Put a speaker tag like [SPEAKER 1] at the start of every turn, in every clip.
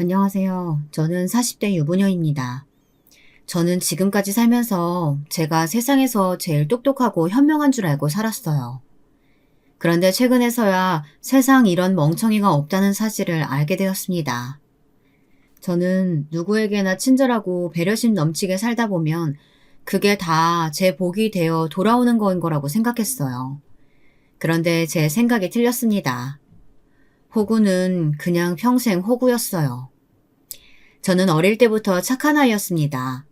[SPEAKER 1] 안녕하세요. 저는 40대 유부녀입니다. 저는 지금까지 살면서 제가 세상에서 제일 똑똑하고 현명한 줄 알고 살았어요. 그런데 최근에서야 세상 이런 멍청이가 없다는 사실을 알게 되었습니다. 저는 누구에게나 친절하고 배려심 넘치게 살다 보면 그게 다 제 복이 되어 돌아오는 거인 거라고 생각했어요. 그런데 제 생각이 틀렸습니다. 호구는 그냥 평생 호구였어요. 저는 어릴 때부터 착한 아이였습니다.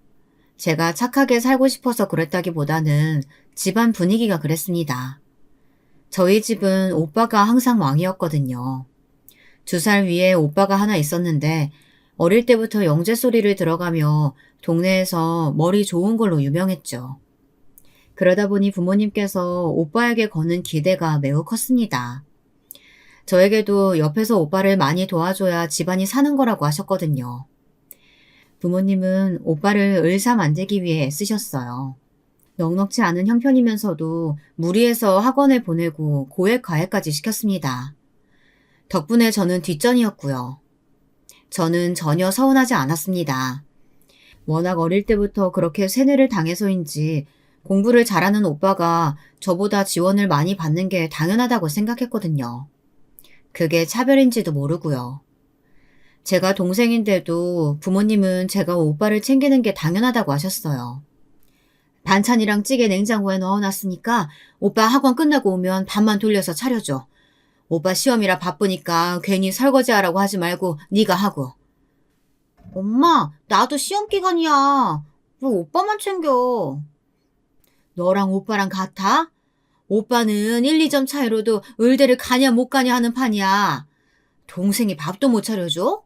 [SPEAKER 1] 제가 착하게 살고 싶어서 그랬다기보다는 집안 분위기가 그랬습니다. 저희 집은 오빠가 항상 왕이었거든요. 2살 위에 오빠가 하나 있었는데 어릴 때부터 영재 소리를 들어가며 동네에서 머리 좋은 걸로 유명했죠. 그러다 보니 부모님께서 오빠에게 거는 기대가 매우 컸습니다. 저에게도 옆에서 오빠를 많이 도와줘야 집안이 사는 거라고 하셨거든요. 부모님은 오빠를 을사 만들기 위해 애쓰셨어요. 넉넉지 않은 형편이면서도 무리해서 학원에 보내고 고액 과외까지 시켰습니다. 덕분에 저는 뒷전이었고요. 저는 전혀 서운하지 않았습니다. 워낙 어릴 때부터 그렇게 세뇌를 당해서인지 공부를 잘하는 오빠가 저보다 지원을 많이 받는 게 당연하다고 생각했거든요. 그게 차별인지도 모르고요. 제가 동생인데도 부모님은 제가 오빠를 챙기는 게 당연하다고 하셨어요. 반찬이랑 찌개 냉장고에 넣어놨으니까 오빠 학원 끝나고 오면 밥만 돌려서 차려줘. 오빠 시험이라 바쁘니까 괜히 설거지하라고 하지 말고 네가 하고. 엄마, 나도 시험 기간이야. 왜 오빠만 챙겨? 너랑 오빠랑 같아? 오빠는 1, 2점 차이로도 의대를 가냐 못 가냐 하는 판이야. 동생이 밥도 못 차려줘?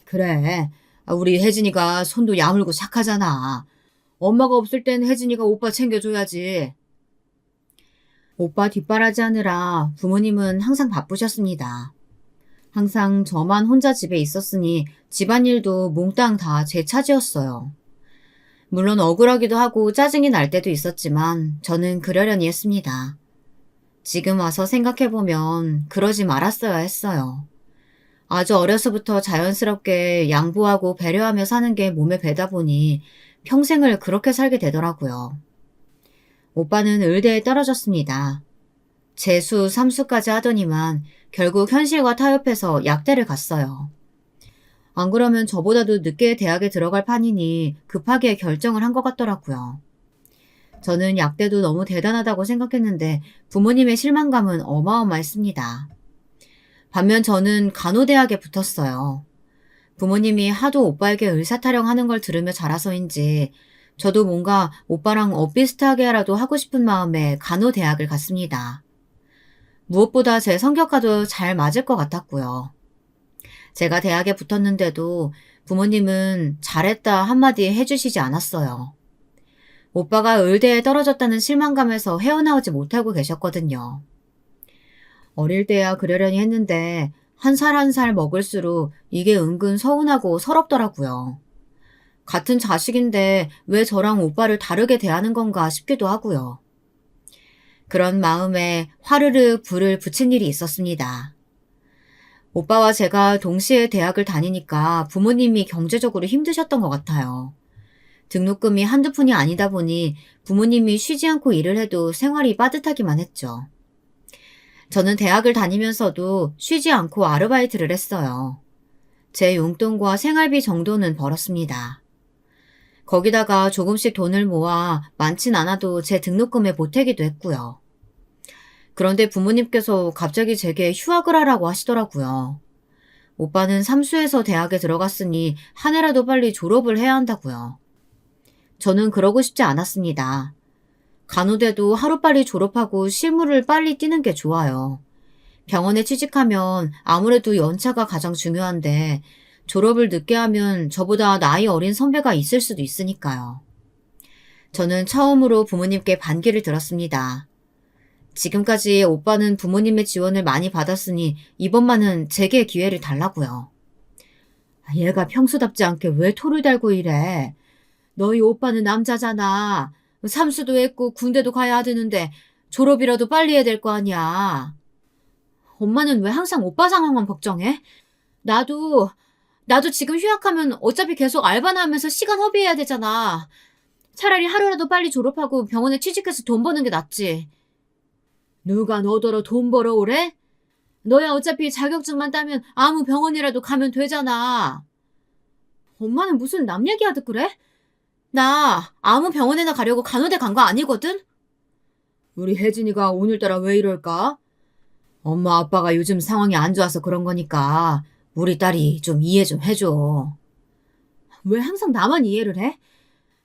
[SPEAKER 1] 그래. 우리 혜진이가 손도 야물고 착하잖아. 엄마가 없을 땐 혜진이가 오빠 챙겨줘야지. 오빠 뒷바라지하느라 부모님은 항상 바쁘셨습니다. 항상 저만 혼자 집에 있었으니 집안일도 몽땅 다 제 차지였어요. 물론 억울하기도 하고 짜증이 날 때도 있었지만 저는 그러려니 했습니다. 지금 와서 생각해보면 그러지 말았어야 했어요. 아주 어려서부터 자연스럽게 양보하고 배려하며 사는 게 몸에 배다 보니 평생을 그렇게 살게 되더라고요. 오빠는 의대에 떨어졌습니다. 재수, 삼수까지 하더니만 결국 현실과 타협해서 약대를 갔어요. 안 그러면 저보다도 늦게 대학에 들어갈 판이니 급하게 결정을 한 것 같더라고요. 저는 약대도 너무 대단하다고 생각했는데 부모님의 실망감은 어마어마했습니다. 반면 저는 간호대학에 붙었어요. 부모님이 하도 오빠에게 의사타령 하는 걸 들으며 자라서인지 저도 뭔가 오빠랑 엇비슷하게라도 하고 싶은 마음에 간호대학을 갔습니다. 무엇보다 제 성격과도 잘 맞을 것 같았고요. 제가 대학에 붙었는데도 부모님은 잘했다 한마디 해주시지 않았어요. 오빠가 의대에 떨어졌다는 실망감에서 헤어나오지 못하고 계셨거든요. 어릴 때야 그러려니 했는데 한 살 한 살 먹을수록 이게 은근 서운하고 서럽더라고요. 같은 자식인데 왜 저랑 오빠를 다르게 대하는 건가 싶기도 하고요. 그런 마음에 화르르 불을 붙인 일이 있었습니다. 오빠와 제가 동시에 대학을 다니니까 부모님이 경제적으로 힘드셨던 것 같아요. 등록금이 한두 푼이 아니다 보니 부모님이 쉬지 않고 일을 해도 생활이 빠듯하기만 했죠. 저는 대학을 다니면서도 쉬지 않고 아르바이트를 했어요. 제 용돈과 생활비 정도는 벌었습니다. 거기다가 조금씩 돈을 모아 많진 않아도 제 등록금에 보태기도 했고요. 그런데 부모님께서 갑자기 제게 휴학을 하라고 하시더라고요. 오빠는 삼수해서 대학에 들어갔으니 한 해라도 빨리 졸업을 해야 한다고요. 저는 그러고 싶지 않았습니다. 간호대도 하루빨리 졸업하고 실무를 빨리 뛰는 게 좋아요. 병원에 취직하면 아무래도 연차가 가장 중요한데 졸업을 늦게 하면 저보다 나이 어린 선배가 있을 수도 있으니까요. 저는 처음으로 부모님께 반기를 들었습니다. 지금까지 오빠는 부모님의 지원을 많이 받았으니 이번만은 제게 기회를 달라고요. 얘가 평소답지 않게 왜 토를 달고 이래? 너희 오빠는 남자잖아. 삼수도 했고 군대도 가야 되는데 졸업이라도 빨리 해야 될 거 아니야. 엄마는 왜 항상 오빠 상황만 걱정해? 나도 나도 지금 휴학하면 어차피 계속 알바나 하면서 시간 허비해야 되잖아. 차라리 하루라도 빨리 졸업하고 병원에 취직해서 돈 버는 게 낫지. 누가 너더러 돈 벌어 오래? 너야 어차피 자격증만 따면 아무 병원이라도 가면 되잖아. 엄마는 무슨 남 얘기하듯 그래? 나 아무 병원에나 가려고 간호대 간 거 아니거든? 우리 혜진이가 오늘따라 왜 이럴까? 엄마 아빠가 요즘 상황이 안 좋아서 그런 거니까 우리 딸이 좀 이해 좀 해줘. 왜 항상 나만 이해를 해?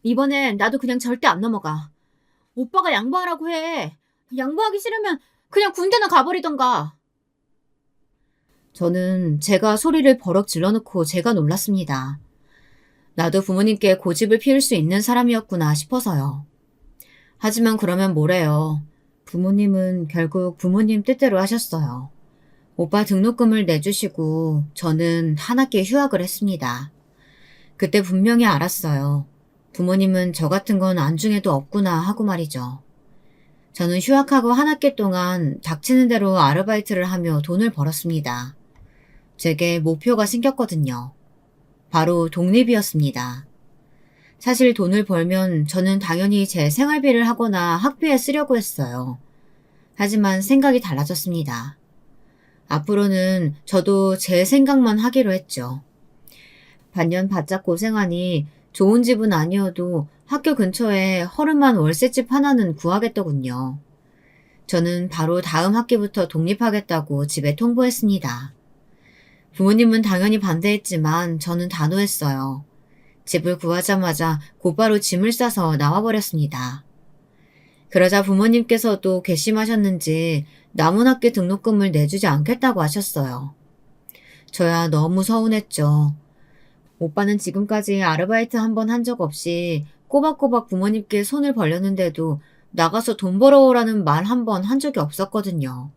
[SPEAKER 1] 이번엔 나도 그냥 절대 안 넘어가. 오빠가 양보하라고 해. 양보하기 싫으면 그냥 군대나 가버리던가. 저는 제가 소리를 버럭 질러놓고 제가 놀랐습니다. 나도 부모님께 고집을 피울 수 있는 사람이었구나 싶어서요. 하지만 그러면 뭐래요. 부모님은 결국 부모님 뜻대로 하셨어요. 오빠 등록금을 내주시고 저는 한 학기 휴학을 했습니다. 그때 분명히 알았어요. 부모님은 저 같은 건 안중에도 없구나 하고 말이죠. 저는 휴학하고 한 학기 동안 닥치는 대로 아르바이트를 하며 돈을 벌었습니다. 제게 목표가 생겼거든요. 바로 독립이었습니다. 사실 돈을 벌면 저는 당연히 제 생활비를 하거나 학비에 쓰려고 했어요. 하지만 생각이 달라졌습니다. 앞으로는 저도 제 생각만 하기로 했죠. 반년 바짝 고생하니 좋은 집은 아니어도 학교 근처에 허름한 월세집 하나는 구하겠더군요. 저는 바로 다음 학기부터 독립하겠다고 집에 통보했습니다. 부모님은 당연히 반대했지만 저는 단호했어요. 집을 구하자마자 곧바로 짐을 싸서 나와버렸습니다. 그러자 부모님께서도 괘씸하셨는지 남은 학기 등록금을 내주지 않겠다고 하셨어요. 저야 너무 서운했죠. 오빠는 지금까지 아르바이트 한 번 한 적 없이 꼬박꼬박 부모님께 손을 벌렸는데도 나가서 돈 벌어오라는 말 한 번 한 적이 없었거든요.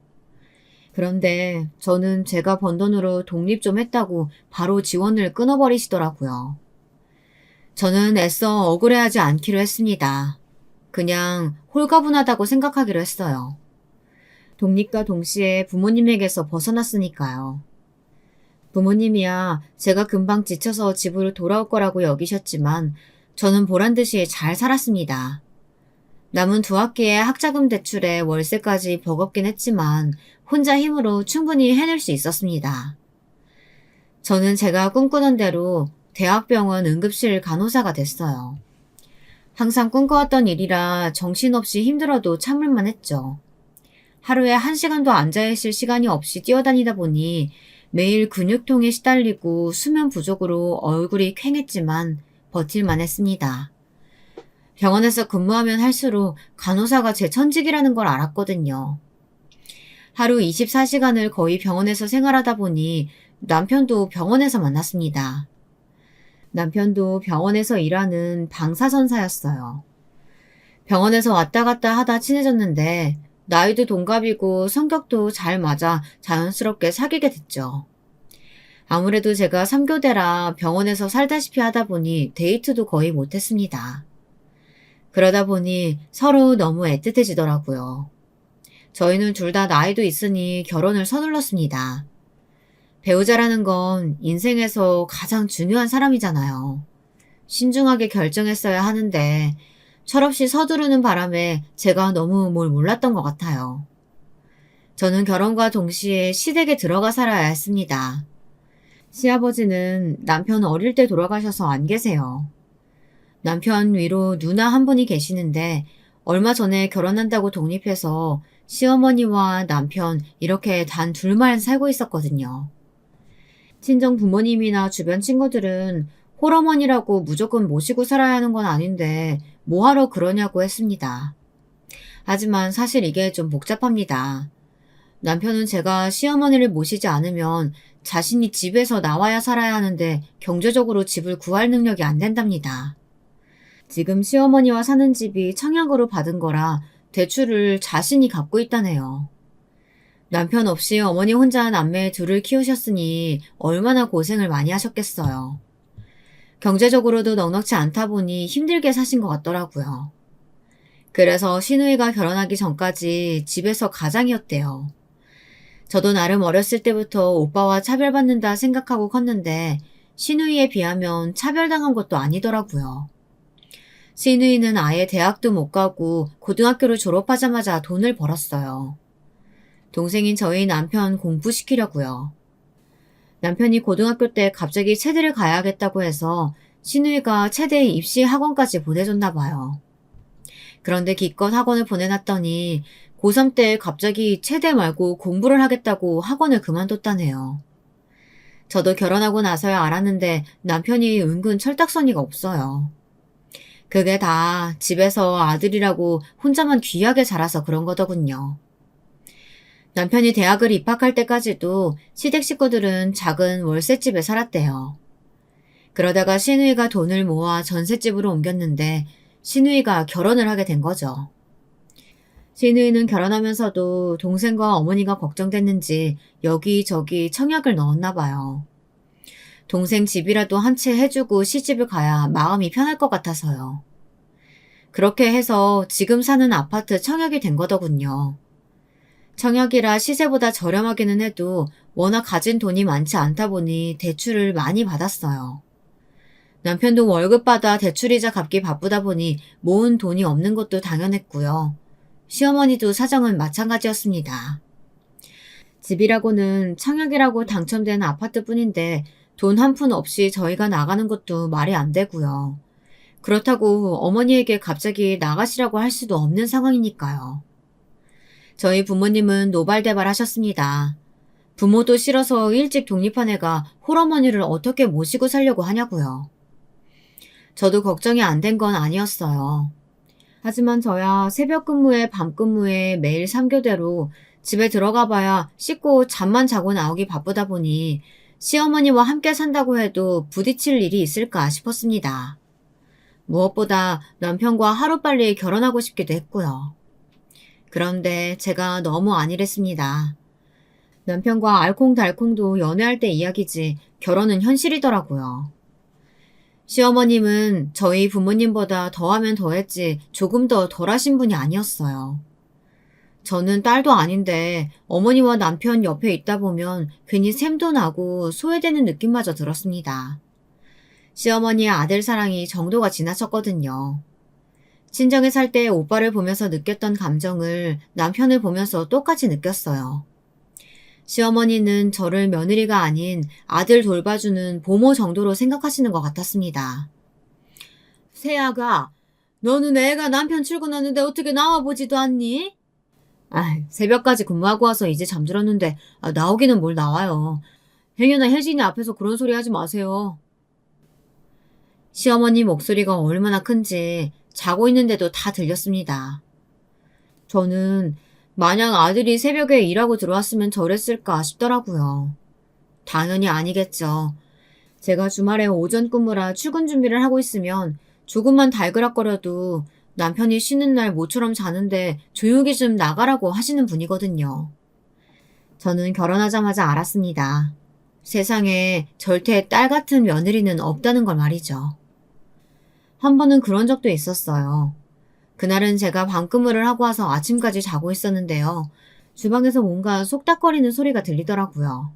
[SPEAKER 1] 그런데 저는 제가 번 돈으로 독립 좀 했다고 바로 지원을 끊어버리시더라고요. 저는 애써 억울해하지 않기로 했습니다. 그냥 홀가분하다고 생각하기로 했어요. 독립과 동시에 부모님에게서 벗어났으니까요. 부모님이야 제가 금방 지쳐서 집으로 돌아올 거라고 여기셨지만 저는 보란듯이 잘 살았습니다. 남은 두 학기의 학자금 대출에 월세까지 버겁긴 했지만 혼자 힘으로 충분히 해낼 수 있었습니다. 저는 제가 꿈꾸던 대로 대학병원 응급실 간호사가 됐어요. 항상 꿈꿔왔던 일이라 정신없이 힘들어도 참을만 했죠. 하루에 1시간도 앉아있을 시간이 없이 뛰어다니다 보니 매일 근육통에 시달리고 수면 부족으로 얼굴이 퀭했지만 버틸만 했습니다. 병원에서 근무하면 할수록 간호사가 제 천직이라는 걸 알았거든요. 하루 24시간을 거의 병원에서 생활하다 보니 남편도 병원에서 만났습니다. 남편도 병원에서 일하는 방사선사였어요. 병원에서 왔다 갔다 하다 친해졌는데 나이도 동갑이고 성격도 잘 맞아 자연스럽게 사귀게 됐죠. 아무래도 제가 3교대라 병원에서 살다시피 하다 보니 데이트도 거의 못했습니다. 그러다 보니 서로 너무 애틋해지더라고요. 저희는 둘 다 나이도 있으니 결혼을 서둘렀습니다. 배우자라는 건 인생에서 가장 중요한 사람이잖아요. 신중하게 결정했어야 하는데 철없이 서두르는 바람에 제가 너무 뭘 몰랐던 것 같아요. 저는 결혼과 동시에 시댁에 들어가 살아야 했습니다. 시아버지는 남편 어릴 때 돌아가셔서 안 계세요. 남편 위로 누나 한 분이 계시는데 얼마 전에 결혼한다고 독립해서 시어머니와 남편 이렇게 단 둘만 살고 있었거든요. 친정 부모님이나 주변 친구들은 홀어머니라고 무조건 모시고 살아야 하는 건 아닌데 뭐하러 그러냐고 했습니다. 하지만 사실 이게 좀 복잡합니다. 남편은 제가 시어머니를 모시지 않으면 자신이 집에서 나와야 살아야 하는데 경제적으로 집을 구할 능력이 안 된답니다. 지금 시어머니와 사는 집이 청약으로 받은 거라 대출을 자신이 갚고 있다네요. 남편 없이 어머니 혼자 남매 둘을 키우셨으니 얼마나 고생을 많이 하셨겠어요. 경제적으로도 넉넉지 않다 보니 힘들게 사신 것 같더라고요. 그래서 시누이가 결혼하기 전까지 집에서 가장이었대요. 저도 나름 어렸을 때부터 오빠와 차별받는다 생각하고 컸는데 시누이에 비하면 차별당한 것도 아니더라고요. 시누이는 아예 대학도 못 가고 고등학교를 졸업하자마자 돈을 벌었어요. 동생인 저희 남편 공부시키려고요. 남편이 고등학교 때 갑자기 체대를 가야겠다고 해서 시누이가 체대 입시 학원까지 보내줬나 봐요. 그런데 기껏 학원을 보내놨더니 고3 때 갑자기 체대 말고 공부를 하겠다고 학원을 그만뒀다네요. 저도 결혼하고 나서야 알았는데 남편이 은근 철딱서니가 없어요. 그게 다 집에서 아들이라고 혼자만 귀하게 자라서 그런 거더군요. 남편이 대학을 입학할 때까지도 시댁 식구들은 작은 월세집에 살았대요. 그러다가 시누이가 돈을 모아 전셋집으로 옮겼는데 시누이가 결혼을 하게 된 거죠. 시누이는 결혼하면서도 동생과 어머니가 걱정됐는지 여기저기 청약을 넣었나 봐요. 동생 집이라도 한 채 해주고 시집을 가야 마음이 편할 것 같아서요. 그렇게 해서 지금 사는 아파트 청약이 된 거더군요. 청약이라 시세보다 저렴하기는 해도 워낙 가진 돈이 많지 않다 보니 대출을 많이 받았어요. 남편도 월급 받아 대출이자 갚기 바쁘다 보니 모은 돈이 없는 것도 당연했고요. 시어머니도 사정은 마찬가지였습니다. 집이라고는 청약이라고 당첨된 아파트뿐인데 돈 한 푼 없이 저희가 나가는 것도 말이 안 되고요. 그렇다고 어머니에게 갑자기 나가시라고 할 수도 없는 상황이니까요. 저희 부모님은 노발대발 하셨습니다. 부모도 싫어서 일찍 독립한 애가 홀어머니를 어떻게 모시고 살려고 하냐고요. 저도 걱정이 안 된 건 아니었어요. 하지만 저야 새벽 근무에 밤 근무에 매일 3교대로 집에 들어가 봐야 씻고 잠만 자고 나오기 바쁘다 보니 시어머니와 함께 산다고 해도 부딪힐 일이 있을까 싶었습니다. 무엇보다 남편과 하루빨리 결혼하고 싶기도 했고요. 그런데 제가 너무 안일했습니다. 남편과 알콩달콩도 연애할 때 이야기지 결혼은 현실이더라고요. 시어머님은 저희 부모님보다 더하면 더했지 조금 더 덜하신 분이 아니었어요. 저는 딸도 아닌데 어머니와 남편 옆에 있다 보면 괜히 샘도 나고 소외되는 느낌마저 들었습니다. 시어머니의 아들 사랑이 정도가 지나쳤거든요. 친정에 살 때 오빠를 보면서 느꼈던 감정을 남편을 보면서 똑같이 느꼈어요. 시어머니는 저를 며느리가 아닌 아들 돌봐주는 보모 정도로 생각하시는 것 같았습니다. 세아가, 너는 애가 남편 출근하는데 어떻게 나와보지도 않니? 새벽까지 근무하고 와서 이제 잠들었는데 나오기는 뭘 나와요. 행여나 혜진이 앞에서 그런 소리 하지 마세요. 시어머니 목소리가 얼마나 큰지 자고 있는데도 다 들렸습니다. 저는 만약 아들이 새벽에 일하고 들어왔으면 저랬을까 싶더라고요. 당연히 아니겠죠. 제가 주말에 오전 근무라 출근 준비를 하고 있으면 조금만 달그락거려도 남편이 쉬는 날 모처럼 자는데 조용히 좀 나가라고 하시는 분이거든요. 저는 결혼하자마자 알았습니다. 세상에 절대 딸 같은 며느리는 없다는 걸 말이죠. 한 번은 그런 적도 있었어요. 그날은 제가 밤근무를 하고 와서 아침까지 자고 있었는데요. 주방에서 뭔가 속닥거리는 소리가 들리더라고요.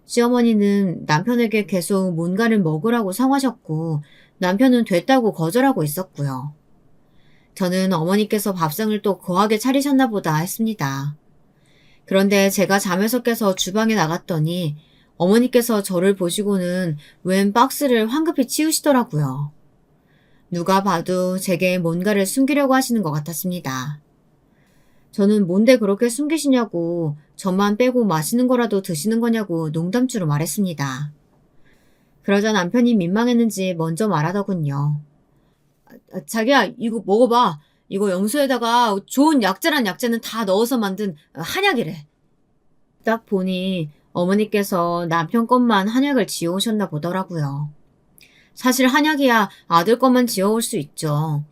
[SPEAKER 1] 시어머니는 남편에게 계속 뭔가를 먹으라고 성하셨고 남편은 됐다고 거절하고 있었고요. 저는 어머니께서 밥상을 또 거하게 차리셨나 보다 했습니다. 그런데 제가 잠에서 깨서 주방에 나갔더니 어머니께서 저를 보시고는 웬 박스를 황급히 치우시더라고요. 누가 봐도 제게 뭔가를 숨기려고 하시는 것 같았습니다. 저는 뭔데 그렇게 숨기시냐고 저만 빼고 맛있는 거라도 드시는 거냐고 농담주로 말했습니다. 그러자 남편이 민망했는지 먼저 말하더군요. 자기야 이거 먹어봐. 이거 염소에다가 좋은 약재란 약재는 다 넣어서 만든 한약이래. 딱 보니 어머니께서 남편 것만 한약을 지어오셨나 보더라고요. 사실 한약이야 아들 것만 지어올 수 있죠.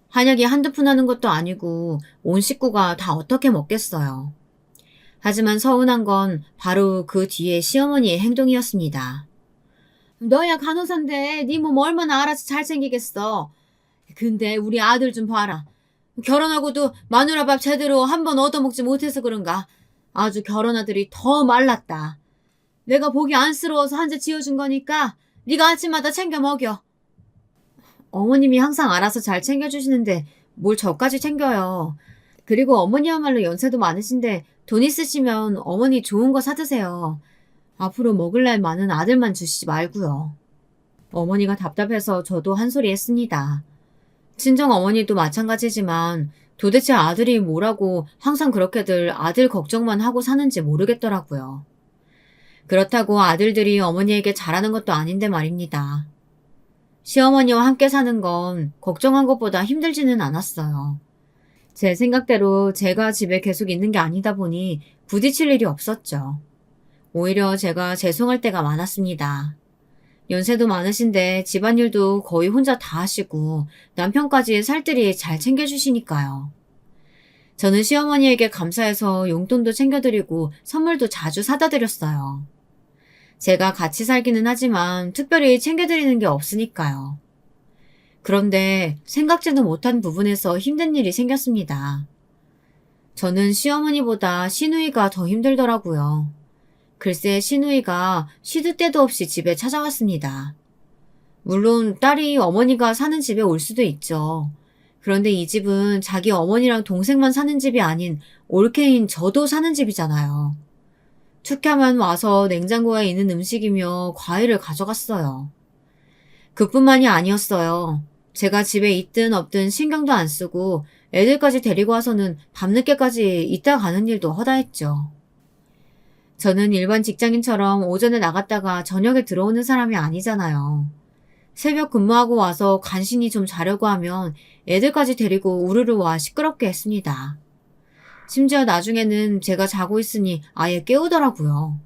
[SPEAKER 1] 한약이 한두 푼 하는 것도 아니고 온 식구가 다 어떻게 먹겠어요. 하지만 서운한 건 바로 그 뒤에 시어머니의 행동이었습니다. 너야 간호사인데 네 몸 얼마나 알아서 잘생기겠어. 근데 우리 아들 좀 봐라. 결혼하고도 마누라 밥 제대로 한 번 얻어먹지 못해서 그런가 아주 결혼 아들이 더 말랐다. 내가 보기 안쓰러워서 한 재 지어준 거니까 네가 아침마다 챙겨 먹여. 어머님이 항상 알아서 잘 챙겨주시는데 뭘 저까지 챙겨요. 그리고 어머니야말로 연세도 많으신데 돈 있으시면 어머니 좋은 거 사드세요. 앞으로 먹을 날 많은 아들만 주시지 말고요. 어머니가 답답해서 저도 한 소리 했습니다. 친정 어머니도 마찬가지지만 도대체 아들이 뭐라고 항상 그렇게들 아들 걱정만 하고 사는지 모르겠더라고요. 그렇다고 아들들이 어머니에게 잘하는 것도 아닌데 말입니다. 시어머니와 함께 사는 건 걱정한 것보다 힘들지는 않았어요. 제 생각대로 제가 집에 계속 있는 게 아니다 보니 부딪힐 일이 없었죠. 오히려 제가 죄송할 때가 많았습니다. 연세도 많으신데 집안일도 거의 혼자 다 하시고 남편까지 살뜰히 잘 챙겨주시니까요. 저는 시어머니에게 감사해서 용돈도 챙겨드리고 선물도 자주 사다 드렸어요. 제가 같이 살기는 하지만 특별히 챙겨드리는 게 없으니까요. 그런데 생각지도 못한 부분에서 힘든 일이 생겼습니다. 저는 시어머니보다 시누이가 더 힘들더라고요. 글쎄 시누이가 시도 때도 없이 집에 찾아왔습니다. 물론 딸이 어머니가 사는 집에 올 수도 있죠. 그런데 이 집은 자기 어머니랑 동생만 사는 집이 아닌 올케인 저도 사는 집이잖아요. 툭하면 와서 냉장고에 있는 음식이며 과일을 가져갔어요. 그뿐만이 아니었어요. 제가 집에 있든 없든 신경도 안 쓰고 애들까지 데리고 와서는 밤늦게까지 있다 가는 일도 허다했죠. 저는 일반 직장인처럼 오전에 나갔다가 저녁에 들어오는 사람이 아니잖아요. 새벽 근무하고 와서 간신히 좀 자려고 하면 애들까지 데리고 우르르 와 시끄럽게 했습니다. 심지어 나중에는 제가 자고 있으니 아예 깨우더라고요.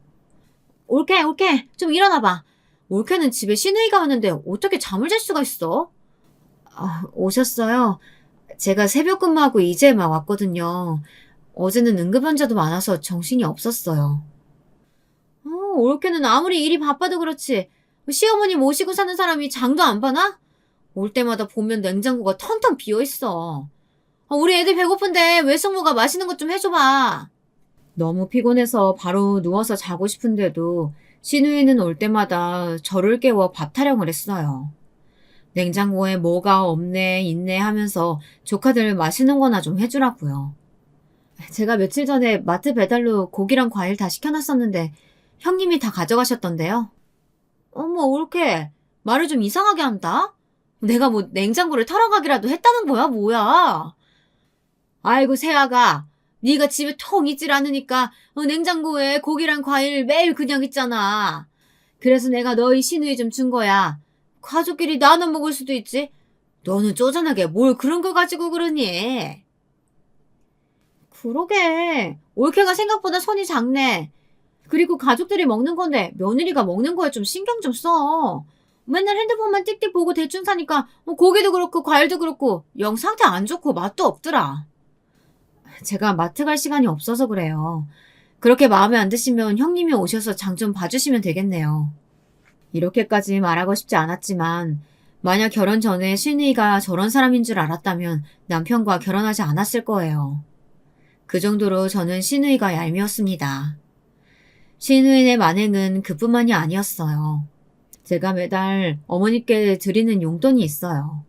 [SPEAKER 1] 올케, 올케, 좀 일어나봐. 올케는 집에 시누이가 왔는데 어떻게 잠을 잘 수가 있어? 오셨어요? 제가 새벽 근무하고 이제 막 왔거든요. 어제는 응급환자도 많아서 정신이 없었어요. 올케는 아무리 일이 바빠도 그렇지 시어머니 모시고 사는 사람이 장도 안 봐나? 올 때마다 보면 냉장고가 텅텅 비어있어. 우리 애들 배고픈데 외숙모가 맛있는 것 좀 해줘봐. 너무 피곤해서 바로 누워서 자고 싶은데도 시누이는 올 때마다 저를 깨워 밥 타령을 했어요. 냉장고에 뭐가 없네 있네 하면서 조카들 맛있는 거나 좀 해주라고요. 제가 며칠 전에 마트 배달로 고기랑 과일 다 시켜놨었는데 형님이 다 가져가셨던데요. 어머 올케 말을 좀 이상하게 한다? 내가 뭐 냉장고를 털어가기라도 했다는 거야 뭐야? 아이고 새아가 네가 집에 통 있질 않으니까 냉장고에 고기랑 과일 매일 그냥 있잖아. 그래서 내가 너희 시누이 좀 준 거야. 가족끼리 나눠 먹을 수도 있지. 너는 쪼잔하게 뭘 그런 거 가지고 그러니? 그러게 올케가 생각보다 손이 작네. 그리고 가족들이 먹는 건데 며느리가 먹는 거에 좀 신경 좀 써. 맨날 핸드폰만 띡띡 보고 대충 사니까 고기도 그렇고 과일도 그렇고 영 상태 안 좋고 맛도 없더라. 제가 마트 갈 시간이 없어서 그래요. 그렇게 마음에 안 드시면 형님이 오셔서 장 좀 봐주시면 되겠네요. 이렇게까지 말하고 싶지 않았지만 만약 결혼 전에 신우이가 저런 사람인 줄 알았다면 남편과 결혼하지 않았을 거예요. 그 정도로 저는 신우이가 얄미웠습니다. 신우인의 만행은 그뿐만이 아니었어요. 제가 매달 어머니께 드리는 용돈이 있어요.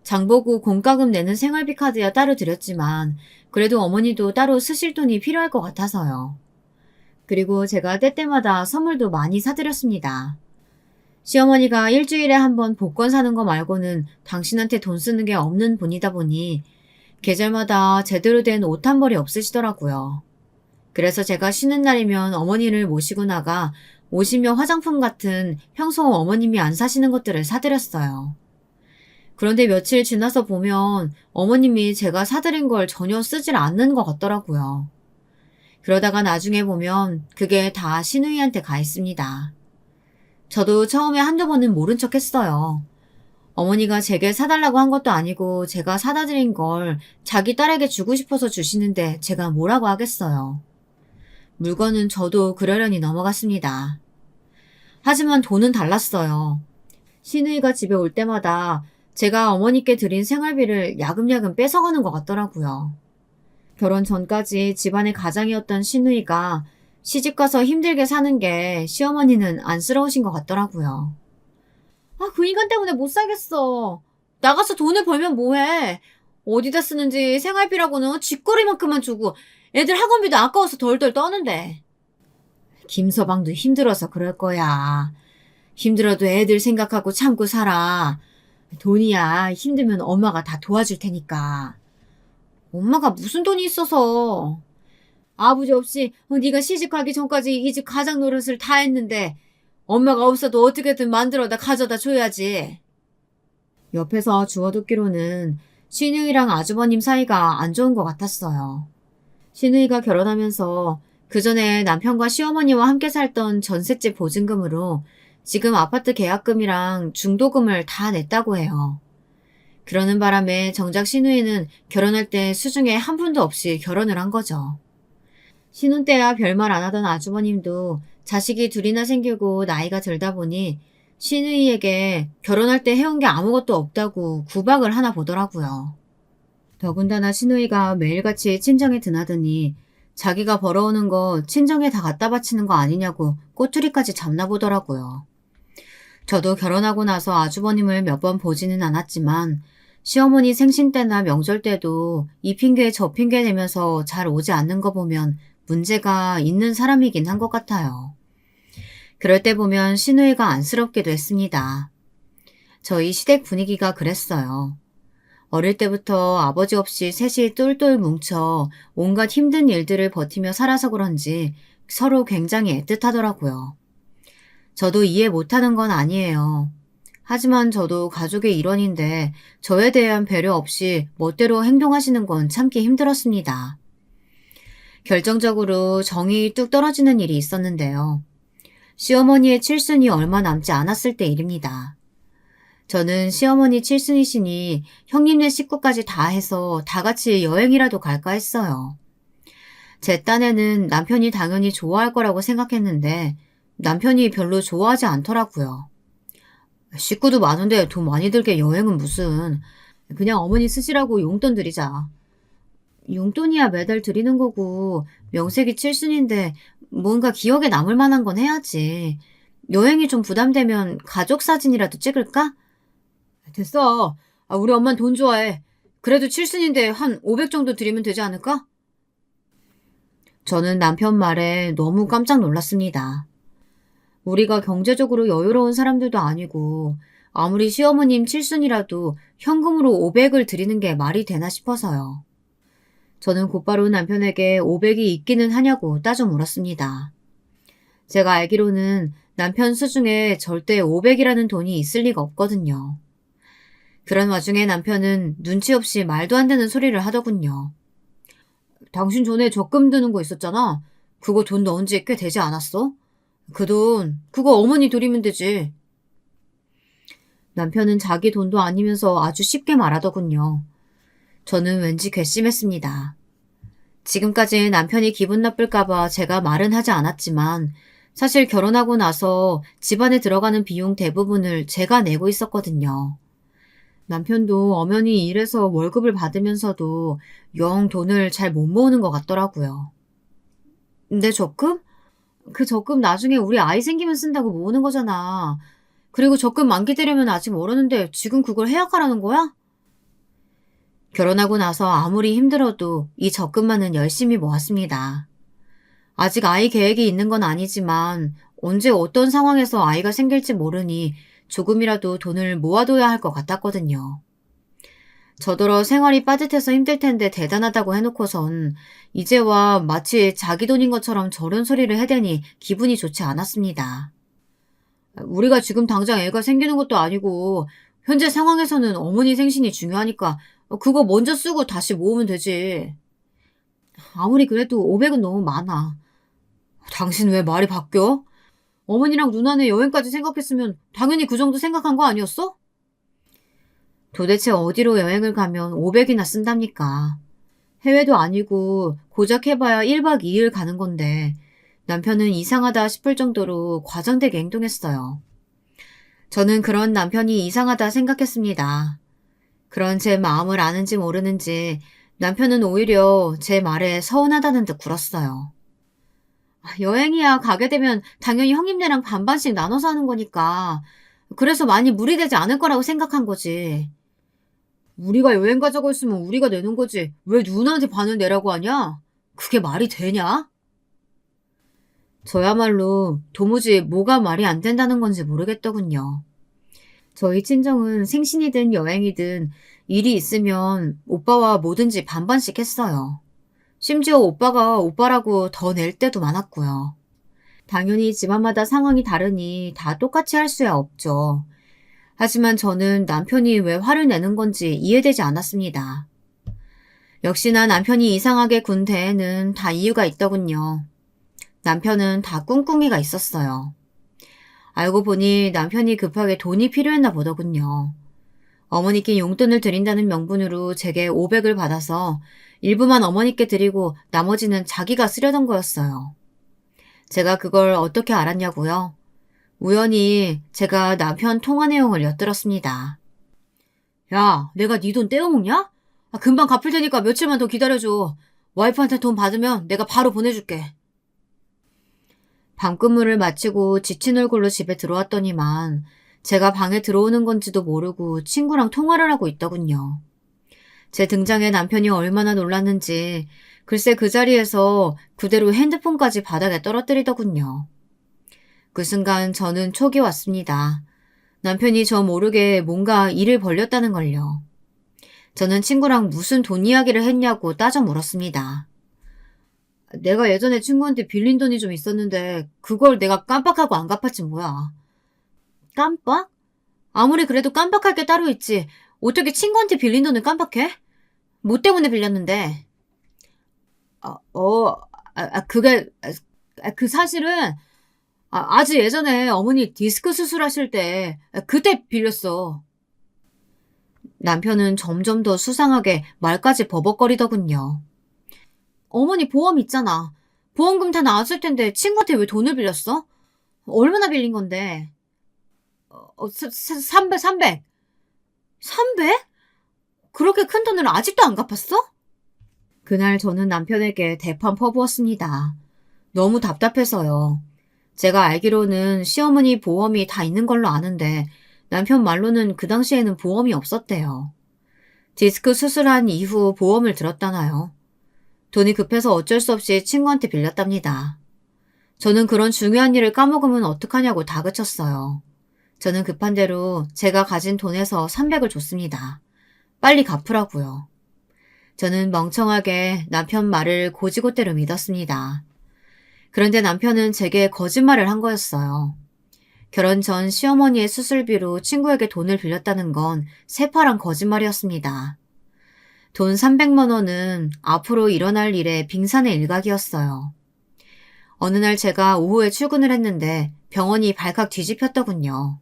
[SPEAKER 1] 장보고 공과금 내는 생활비 카드야 따로 드렸지만 그래도 어머니도 따로 쓰실 돈이 필요할 것 같아서요. 그리고 제가 때때마다 선물도 많이 사드렸습니다. 시어머니가 일주일에 한 번 복권 사는 거 말고는 당신한테 돈 쓰는 게 없는 분이다 보니 계절마다 제대로 된 옷 한 벌이 없으시더라고요. 그래서 제가 쉬는 날이면 어머니를 모시고 나가 옷이며 화장품 같은 평소 어머님이 안 사시는 것들을 사드렸어요. 그런데 며칠 지나서 보면 어머님이 제가 사드린 걸 전혀 쓰질 않는 것 같더라고요. 그러다가 나중에 보면 그게 다 시누이한테 가 있습니다. 저도 처음에 한두 번은 모른 척 했어요. 어머니가 제게 사달라고 한 것도 아니고 제가 사다 드린 걸 자기 딸에게 주고 싶어서 주시는데 제가 뭐라고 하겠어요. 물건은 저도 그러려니 넘어갔습니다. 하지만 돈은 달랐어요. 시누이가 집에 올 때마다 제가 어머니께 드린 생활비를 야금야금 뺏어가는 것 같더라고요. 결혼 전까지 집안의 가장이었던 시누이가 시집가서 힘들게 사는 게 시어머니는 안쓰러우신 것 같더라고요. 그 인간 때문에 못 살겠어. 나가서 돈을 벌면 뭐해. 어디다 쓰는지 생활비라고는 쥐꼬리만큼만 주고 애들 학원비도 아까워서 덜덜 떠는데. 김서방도 힘들어서 그럴 거야. 힘들어도 애들 생각하고 참고 살아. 돈이야 힘들면 엄마가 다 도와줄 테니까. 엄마가 무슨 돈이 있어서. 아버지 없이 네가 시집가기 전까지 이 집 가장 노릇을 다 했는데 엄마가 없어도 어떻게든 만들어다 가져다 줘야지. 옆에서 주워듣기로는 신우이랑 아주버님 사이가 안 좋은 것 같았어요. 신우이가 결혼하면서 그 전에 남편과 시어머니와 함께 살던 전셋집 보증금으로 지금 아파트 계약금이랑 중도금을 다 냈다고 해요. 그러는 바람에 정작 신우이는 결혼할 때 수중에 한 푼도 없이 결혼을 한 거죠. 신혼 때야 별말 안 하던 아주버님도 자식이 둘이나 생기고 나이가 들다 보니 신우이에게 결혼할 때 해온 게 아무것도 없다고 구박을 하나 보더라고요. 더군다나 신우이가 매일같이 친정에 드나드니 자기가 벌어오는 거 친정에 다 갖다 바치는 거 아니냐고 꼬투리까지 잡나 보더라고요. 저도 결혼하고 나서 아주버님을 몇 번 보지는 않았지만 시어머니 생신 때나 명절 때도 이 핑계 저 핑계 대면서 잘 오지 않는 거 보면 문제가 있는 사람이긴 한 것 같아요. 그럴 때 보면 신우이가 안쓰럽기도 했습니다. 저희 시댁 분위기가 그랬어요. 어릴 때부터 아버지 없이 셋이 똘똘 뭉쳐 온갖 힘든 일들을 버티며 살아서 그런지 서로 굉장히 애틋하더라고요. 저도 이해 못하는 건 아니에요. 하지만 저도 가족의 일원인데 저에 대한 배려 없이 멋대로 행동하시는 건 참기 힘들었습니다. 결정적으로 정이 뚝 떨어지는 일이 있었는데요. 시어머니의 칠순이 얼마 남지 않았을 때 일입니다. 저는 시어머니 칠순이시니 형님네 식구까지 다 해서 다 같이 여행이라도 갈까 했어요. 제 딴에는 남편이 당연히 좋아할 거라고 생각했는데 남편이 별로 좋아하지 않더라고요. 식구도 많은데 돈 많이 들게 여행은 무슨. 그냥 어머니 쓰시라고 용돈 드리자. 용돈이야 매달 드리는 거고 명색이 칠순인데 뭔가 기억에 남을 만한 건 해야지. 여행이 좀 부담되면 가족 사진이라도 찍을까? 됐어. 우리 엄만 돈 좋아해. 그래도 칠순인데 한 500 정도 드리면 되지 않을까? 저는 남편 말에 너무 깜짝 놀랐습니다. 우리가 경제적으로 여유로운 사람들도 아니고 아무리 시어머님 칠순이라도 현금으로 500을 드리는 게 말이 되나 싶어서요. 저는 곧바로 남편에게 500이 있기는 하냐고 따져 물었습니다. 제가 알기로는 남편 수중에 절대 500이라는 돈이 있을 리가 없거든요. 그런 와중에 남편은 눈치 없이 말도 안 되는 소리를 하더군요. 당신 전에 적금 드는 거 있었잖아. 그거 돈 넣은 지 꽤 되지 않았어? 그 돈, 그거 어머니 드리면 되지. 남편은 자기 돈도 아니면서 아주 쉽게 말하더군요. 저는 왠지 괘씸했습니다. 지금까지 남편이 기분 나쁠까봐 제가 말은 하지 않았지만 사실 결혼하고 나서 집안에 들어가는 비용 대부분을 제가 내고 있었거든요. 남편도 엄연히 일해서 월급을 받으면서도 영 돈을 잘 못 모으는 것 같더라고요. 내 적금? 그 적금 나중에 우리 아이 생기면 쓴다고 모으는 거잖아. 그리고 적금 만기 되려면 아직 멀었는데 지금 그걸 해약하라는 거야? 결혼하고 나서 아무리 힘들어도 이 적금만은 열심히 모았습니다. 아직 아이 계획이 있는 건 아니지만 언제 어떤 상황에서 아이가 생길지 모르니 조금이라도 돈을 모아둬야 할 것 같았거든요. 저더러 생활이 빠듯해서 힘들 텐데 대단하다고 해놓고선 이제와 마치 자기 돈인 것처럼 저런 소리를 해대니 기분이 좋지 않았습니다. 우리가 지금 당장 애가 생기는 것도 아니고 현재 상황에서는 어머니 생신이 중요하니까 그거 먼저 쓰고 다시 모으면 되지. 아무리 그래도 500은 너무 많아. 당신 왜 말이 바뀌어? 어머니랑 누나네 여행까지 생각했으면 당연히 그 정도 생각한 거 아니었어? 도대체 어디로 여행을 가면 500이나 쓴답니까? 해외도 아니고 고작 해봐야 1박 2일 가는 건데 남편은 이상하다 싶을 정도로 과장되게 행동했어요. 저는 그런 남편이 이상하다 생각했습니다. 그런 제 마음을 아는지 모르는지 남편은 오히려 제 말에 서운하다는 듯 굴었어요. 여행이야 가게 되면 당연히 형님네랑 반반씩 나눠서 하는 거니까 그래서 많이 무리되지 않을 거라고 생각한 거지. 우리가 여행 가자고 했으면 우리가 내는 거지. 왜 누나한테 반을 내라고 하냐? 그게 말이 되냐? 저야말로 도무지 뭐가 말이 안 된다는 건지 모르겠더군요. 저희 친정은 생신이든 여행이든 일이 있으면 오빠와 뭐든지 반반씩 했어요. 심지어 오빠가 오빠라고 더 낼 때도 많았고요. 당연히 집안마다 상황이 다르니 다 똑같이 할 수야 없죠. 하지만 저는 남편이 왜 화를 내는 건지 이해되지 않았습니다. 역시나 남편이 이상하게 군 대에는 다 이유가 있더군요. 남편은 다 꿍꿍이가 있었어요. 알고 보니 남편이 급하게 돈이 필요했나 보더군요. 어머니께 용돈을 드린다는 명분으로 제게 500을 받아서 일부만 어머니께 드리고 나머지는 자기가 쓰려던 거였어요. 제가 그걸 어떻게 알았냐고요? 우연히 제가 남편 통화 내용을 엿들었습니다. 야, 내가 네 돈 떼어먹냐? 금방 갚을 테니까 며칠만 더 기다려줘. 와이프한테 돈 받으면 내가 바로 보내줄게. 밤근무를 마치고 지친 얼굴로 집에 들어왔더니만 제가 방에 들어오는 건지도 모르고 친구랑 통화를 하고 있더군요. 제 등장에 남편이 얼마나 놀랐는지 글쎄 그 자리에서 그대로 핸드폰까지 바닥에 떨어뜨리더군요. 그 순간 저는 촉이 왔습니다. 남편이 저 모르게 뭔가 일을 벌렸다는 걸요. 저는 친구랑 무슨 돈 이야기를 했냐고 따져 물었습니다. 내가 예전에 친구한테 빌린 돈이 좀 있었는데 그걸 내가 깜빡하고 안 갚았지 뭐야. 깜빡? 아무리 그래도 깜빡할 게 따로 있지. 어떻게 친구한테 빌린 돈을 깜빡해? 뭐 때문에 빌렸는데? 그게, 그 사실은 아주 예전에 어머니 디스크 수술하실 때 그때 빌렸어. 남편은 점점 더 수상하게 말까지 버벅거리더군요. 어머니 보험 있잖아. 보험금 다 나왔을 텐데 친구한테 왜 돈을 빌렸어? 얼마나 빌린 건데? 300, 300. 300? 그렇게 큰 돈을 아직도 안 갚았어? 그날 저는 남편에게 대판 퍼부었습니다. 너무 답답해서요. 제가 알기로는 시어머니 보험이 다 있는 걸로 아는데 남편 말로는 그 당시에는 보험이 없었대요. 디스크 수술한 이후 보험을 들었다나요? 돈이 급해서 어쩔 수 없이 친구한테 빌렸답니다. 저는 그런 중요한 일을 까먹으면 어떡하냐고 다그쳤어요. 저는 급한 대로 제가 가진 돈에서 300을 줬습니다. 빨리 갚으라고요. 저는 멍청하게 남편 말을 고지고대로 믿었습니다. 그런데 남편은 제게 거짓말을 한 거였어요. 결혼 전 시어머니의 수술비로 친구에게 돈을 빌렸다는 건 새파란 거짓말이었습니다. 돈 300만 원은 앞으로 일어날 일의 빙산의 일각이었어요. 어느 날 제가 오후에 출근을 했는데 병원이 발칵 뒤집혔더군요.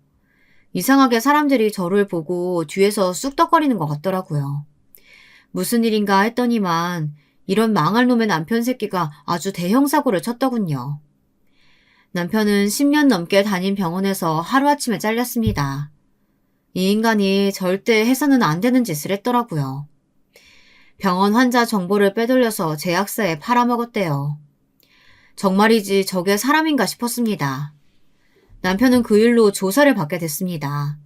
[SPEAKER 1] 이상하게 사람들이 저를 보고 뒤에서 쑥덕거리는 것 같더라고요. 무슨 일인가 했더니만 이런 망할 놈의 남편 새끼가 아주 대형 사고를 쳤더군요. 남편은 10년 넘게 다닌 병원에서 하루아침에 잘렸습니다. 이 인간이 절대 해서는 안 되는 짓을 했더라고요. 병원 환자 정보를 빼돌려서 제약사에 팔아먹었대요. 정말이지 저게 사람인가 싶었습니다. 남편은 그 일로 조사를 받게 됐습니다.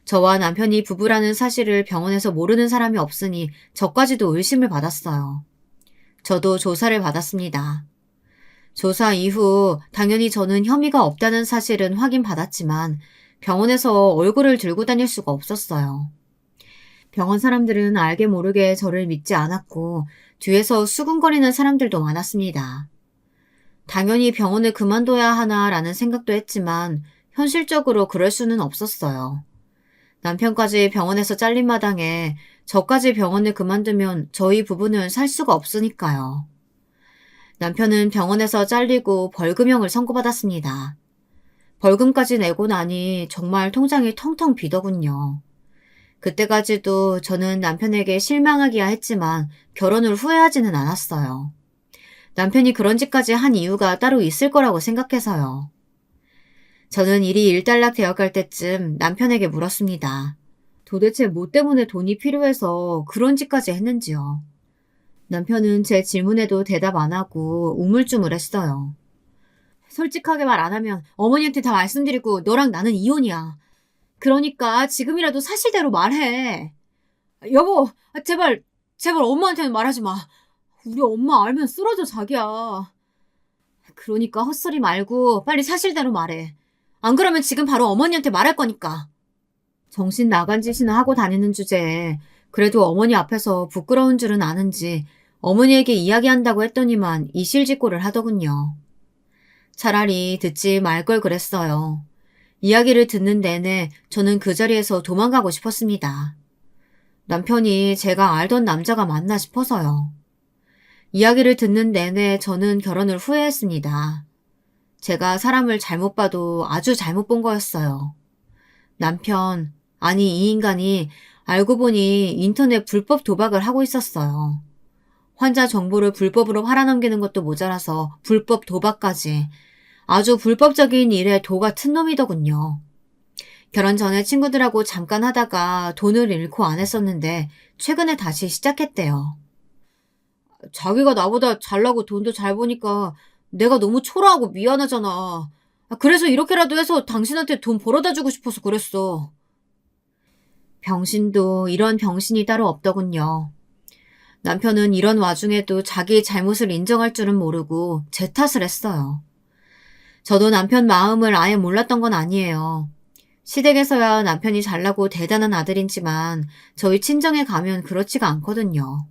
[SPEAKER 1] 저와 남편이 부부라는 사실을 병원에서 모르는 사람이 없으니 저까지도 의심을 받았어요. 저도 조사를 받았습니다. 조사 이후 당연히 저는 혐의가 없다는 사실은 확인받았지만 병원에서 얼굴을 들고 다닐 수가 없었어요. 병원 사람들은 알게 모르게 저를 믿지 않았고 뒤에서 수군거리는 사람들도 많았습니다. 당연히 병원을 그만둬야 하나라는 생각도 했지만 현실적으로 그럴 수는 없었어요. 남편까지 병원에서 잘린 마당에 저까지 병원을 그만두면 저희 부부는 살 수가 없으니까요. 남편은 병원에서 잘리고 벌금형을 선고받았습니다. 벌금까지 내고 나니 정말 통장이 텅텅 비더군요. 그때까지도 저는 남편에게 실망하기야 했지만 결혼을 후회하지는 않았어요. 남편이 그런 짓까지 한 이유가 따로 있을 거라고 생각해서요. 저는 일이 일단락 되어갈 때쯤 남편에게 물었습니다. 도대체 뭐 때문에 돈이 필요해서 그런 짓까지 했는지요. 남편은 제 질문에도 대답 안 하고 우물쭈물했어요. 솔직하게 말 안 하면 어머니한테 다 말씀드리고 너랑 나는 이혼이야. 그러니까 지금이라도 사실대로 말해. 여보, 제발 엄마한테는 말하지 마. 우리 엄마 알면 쓰러져, 자기야. 그러니까 헛소리 말고 빨리 사실대로 말해. 안 그러면 지금 바로 어머니한테 말할 거니까. 정신 나간 짓이나 하고 다니는 주제에 그래도 어머니 앞에서 부끄러운 줄은 아는지 어머니에게 이야기한다고 했더니만 이실직고를 하더군요. 차라리 듣지 말 걸 그랬어요. 이야기를 듣는 내내 저는 그 자리에서 도망가고 싶었습니다. 남편이 제가 알던 남자가 맞나 싶어서요. 이야기를 듣는 내내 저는 결혼을 후회했습니다. 제가 사람을 잘못 봐도 아주 잘못 본 거였어요. 남편, 아니 이 인간이 알고 보니 인터넷 불법 도박을 하고 있었어요. 환자 정보를 불법으로 팔아넘기는 것도 모자라서 불법 도박까지 아주 불법적인 일에 도 같은 놈이더군요. 결혼 전에 친구들하고 잠깐 하다가 돈을 잃고 안 했었는데 최근에 다시 시작했대요. 자기가 나보다 잘나고 돈도 잘 버니까 내가 너무 초라하고 미안하잖아. 그래서 이렇게라도 해서 당신한테 돈 벌어다 주고 싶어서 그랬어. 병신도 이런 병신이 따로 없더군요. 남편은 이런 와중에도 자기 잘못을 인정할 줄은 모르고 제 탓을 했어요. 저도 남편 마음을 아예 몰랐던 건 아니에요. 시댁에서야 남편이 잘나고 대단한 아들이지만 저희 친정에 가면 그렇지가 않거든요.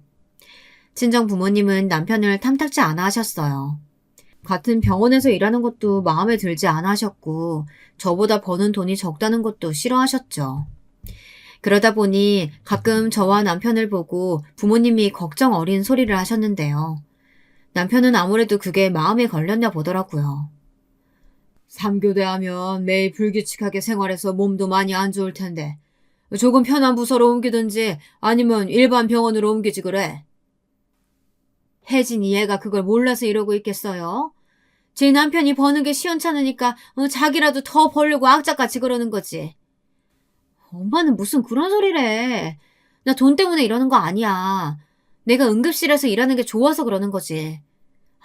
[SPEAKER 1] 친정 부모님은 남편을 탐탁지 않아 하셨어요. 같은 병원에서 일하는 것도 마음에 들지 않아 하셨고 저보다 버는 돈이 적다는 것도 싫어하셨죠. 그러다 보니 가끔 저와 남편을 보고 부모님이 걱정 어린 소리를 하셨는데요. 남편은 아무래도 그게 마음에 걸렸나 보더라고요. 3교대 하면 매일 불규칙하게 생활해서 몸도 많이 안 좋을 텐데 조금 편한 부서로 옮기든지 아니면 일반 병원으로 옮기지 그래. 혜진이 얘가 그걸 몰라서 이러고 있겠어요? 제 남편이 버는 게 시원찮으니까 자기라도 더 벌려고 악착같이 그러는 거지. 엄마는 무슨 그런 소리래. 나 돈 때문에 이러는 거 아니야. 내가 응급실에서 일하는 게 좋아서 그러는 거지.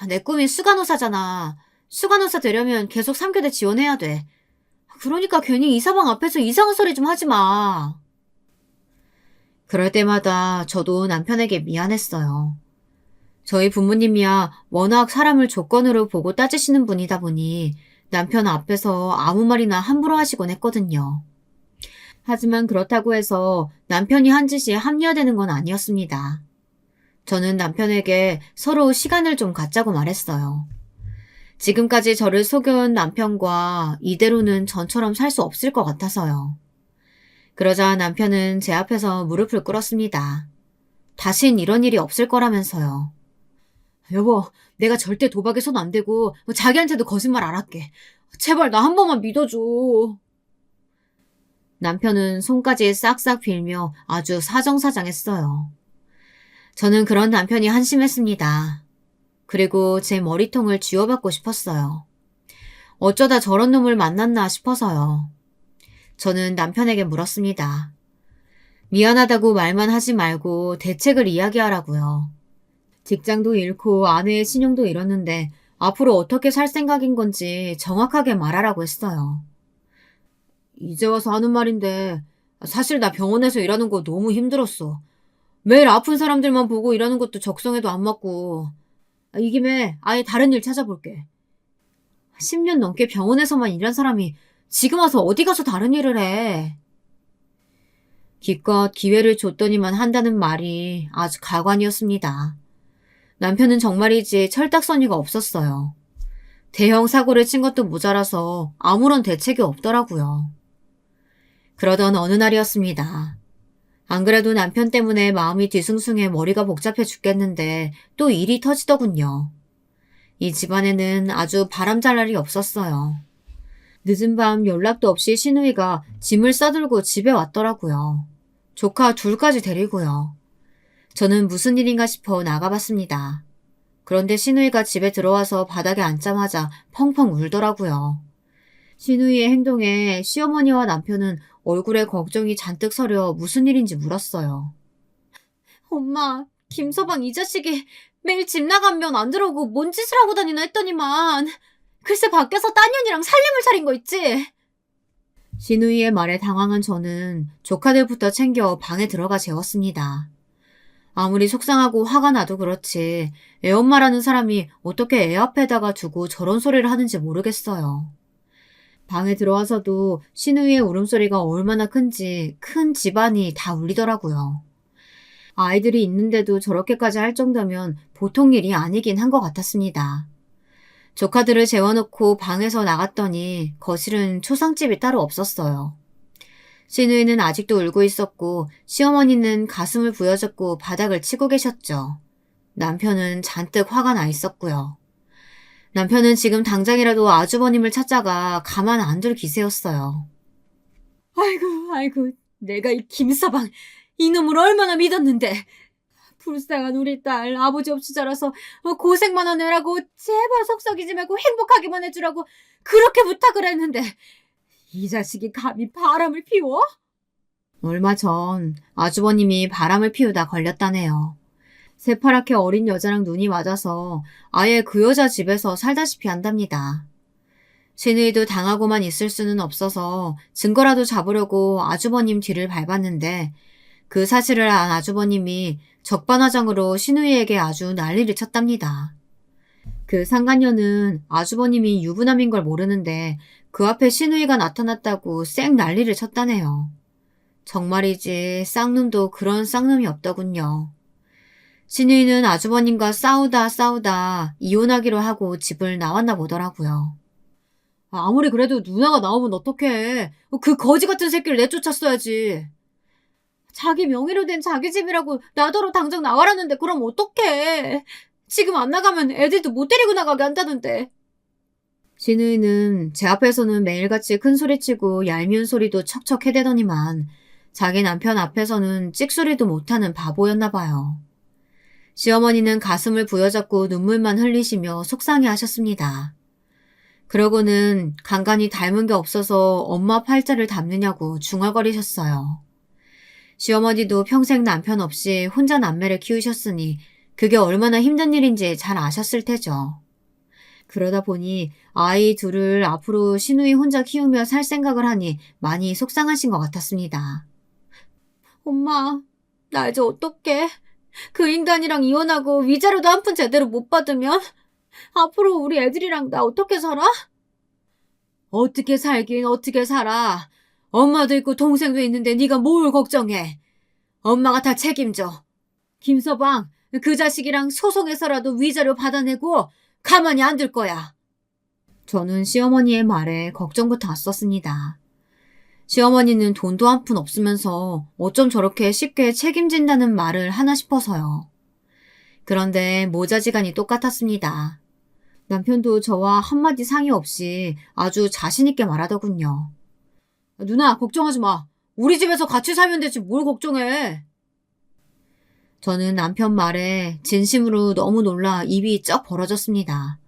[SPEAKER 1] 내 꿈이 수간호사잖아. 수간호사 되려면 계속 3교대 지원해야 돼. 그러니까 괜히 이사방 앞에서 이상한 소리 좀 하지 마. 그럴 때마다 저도 남편에게 미안했어요. 저희 부모님이야 워낙 사람을 조건으로 보고 따지시는 분이다 보니 남편 앞에서 아무 말이나 함부로 하시곤 했거든요. 하지만 그렇다고 해서 남편이 한 짓이 합리화되는 건 아니었습니다. 저는 남편에게 서로 시간을 좀 갖자고 말했어요. 지금까지 저를 속여온 남편과 이대로는 전처럼 살 수 없을 것 같아서요. 그러자 남편은 제 앞에서 무릎을 꿇었습니다. 다신 이런 일이 없을 거라면서요. 여보, 내가 절대 도박에 손 안 대고 자기한테도 거짓말 안 할게. 제발 나 한 번만 믿어줘. 남편은 손까지 싹싹 빌며 아주 사정사장했어요. 저는 그런 남편이 한심했습니다. 그리고 제 머리통을 쥐어받고 싶었어요. 어쩌다 저런 놈을 만났나 싶어서요. 저는 남편에게 물었습니다. 미안하다고 말만 하지 말고 대책을 이야기하라고요. 직장도 잃고 아내의 신용도 잃었는데 앞으로 어떻게 살 생각인 건지 정확하게 말하라고 했어요. 이제 와서 하는 말인데 사실 나 병원에서 일하는 거 너무 힘들었어. 매일 아픈 사람들만 보고 일하는 것도 적성에도 안 맞고 이 김에 아예 다른 일 찾아볼게. 10년 넘게 병원에서만 일한 사람이 지금 와서 어디 가서 다른 일을 해. 기껏 기회를 줬더니만 한다는 말이 아주 가관이었습니다. 남편은 정말이지 철딱서니가 없었어요. 대형 사고를 친 것도 모자라서 아무런 대책이 없더라고요. 그러던 어느 날이었습니다. 안 그래도 남편 때문에 마음이 뒤숭숭해 머리가 복잡해 죽겠는데 또 일이 터지더군요. 이 집안에는 아주 바람잘 날이 없었어요. 늦은 밤 연락도 없이 시누이가 짐을 싸들고 집에 왔더라고요. 조카 둘까지 데리고요. 저는 무슨 일인가 싶어 나가봤습니다. 그런데 시누이가 집에 들어와서 바닥에 앉자마자 펑펑 울더라고요. 시누이의 행동에 시어머니와 남편은 얼굴에 걱정이 잔뜩 서려 무슨 일인지 물었어요. 엄마, 김서방 이 자식이 매일 집 나가면 안 들어오고 뭔 짓을 하고 다니나 했더니만 글쎄 밖에서 딴 년이랑 살림을 차린 거 있지? 신우이의 말에 당황한 저는 조카들부터 챙겨 방에 들어가 재웠습니다. 아무리 속상하고 화가 나도 그렇지 애엄마라는 사람이 어떻게 애 앞에다가 두고 저런 소리를 하는지 모르겠어요. 방에 들어와서도 신우이의 울음소리가 얼마나 큰지 큰 집안이 다 울리더라고요. 아이들이 있는데도 저렇게까지 할 정도면 보통 일이 아니긴 한 것 같았습니다. 조카들을 재워놓고 방에서 나갔더니 거실은 초상집이 따로 없었어요. 신우이는 아직도 울고 있었고 시어머니는 가슴을 부여잡고 바닥을 치고 계셨죠. 남편은 잔뜩 화가 나 있었고요. 남편은 지금 당장이라도 아주버님을 찾자가 가만 안 둘 기세였어요. 아이고, 내가 이 김서방, 이놈을 얼마나 믿었는데. 불쌍한 우리 딸, 아버지 없이 자라서 고생만 한 애라고 제발 속썩이지 말고 행복하기만 해주라고 그렇게 부탁을 했는데 이 자식이 감히 바람을 피워? 얼마 전 아주버님이 바람을 피우다 걸렸다네요. 새파랗게 어린 여자랑 눈이 맞아서 아예 그 여자 집에서 살다시피 한답니다. 신우이도 당하고만 있을 수는 없어서 증거라도 잡으려고 아주버님 뒤를 밟았는데 그 사실을 안 아주버님이 적반하장으로 신우이에게 아주 난리를 쳤답니다. 그 상간녀는 아주버님이 유부남인 걸 모르는데 그 앞에 신우이가 나타났다고 쌩 난리를 쳤다네요. 정말이지 쌍놈도 그런 쌍놈이 없더군요. 신우이는 아주버님과 싸우다 이혼하기로 하고 집을 나왔나 보더라고요. 아무리 그래도 누나가 나오면 어떡해. 그 거지 같은 새끼를 내쫓았어야지. 자기 명의로 된 자기 집이라고 나더러 당장 나와라는데 그럼 어떡해. 지금 안 나가면 애들도 못 데리고 나가게 한다는데. 신우이는 제 앞에서는 매일같이 큰 소리치고 얄미운 소리도 척척 해대더니만 자기 남편 앞에서는 찍소리도 못하는 바보였나 봐요. 시어머니는 가슴을 부여잡고 눈물만 흘리시며 속상해 하셨습니다. 그러고는 간간히 닮은 게 없어서 엄마 팔자를 닮느냐고 중얼거리셨어요. 시어머니도 평생 남편 없이 혼자 남매를 키우셨으니 그게 얼마나 힘든 일인지 잘 아셨을 테죠. 그러다 보니 아이 둘을 앞으로 신우이 혼자 키우며 살 생각을 하니 많이 속상하신 것 같았습니다. 엄마, 나 이제 어떡해? 그 인간이랑 이혼하고 위자료도 한 푼 제대로 못 받으면 앞으로 우리 애들이랑 나 어떻게 살아? 어떻게 살긴 어떻게 살아. 엄마도 있고 동생도 있는데 네가 뭘 걱정해. 엄마가 다 책임져. 김서방, 그 자식이랑 소송해서라도 위자료 받아내고 가만히 안 둘 거야. 저는 시어머니의 말에 걱정부터 왔었습니다. 시어머니는 돈도 한 푼 없으면서 어쩜 저렇게 쉽게 책임진다는 말을 하나 싶어서요. 그런데 모자지간이 똑같았습니다. 남편도 저와 한마디 상의 없이 아주 자신있게 말하더군요. 누나, 걱정하지 마. 우리 집에서 같이 살면 되지 뭘 걱정해. 저는 남편 말에 진심으로 너무 놀라 입이 쩍 벌어졌습니다.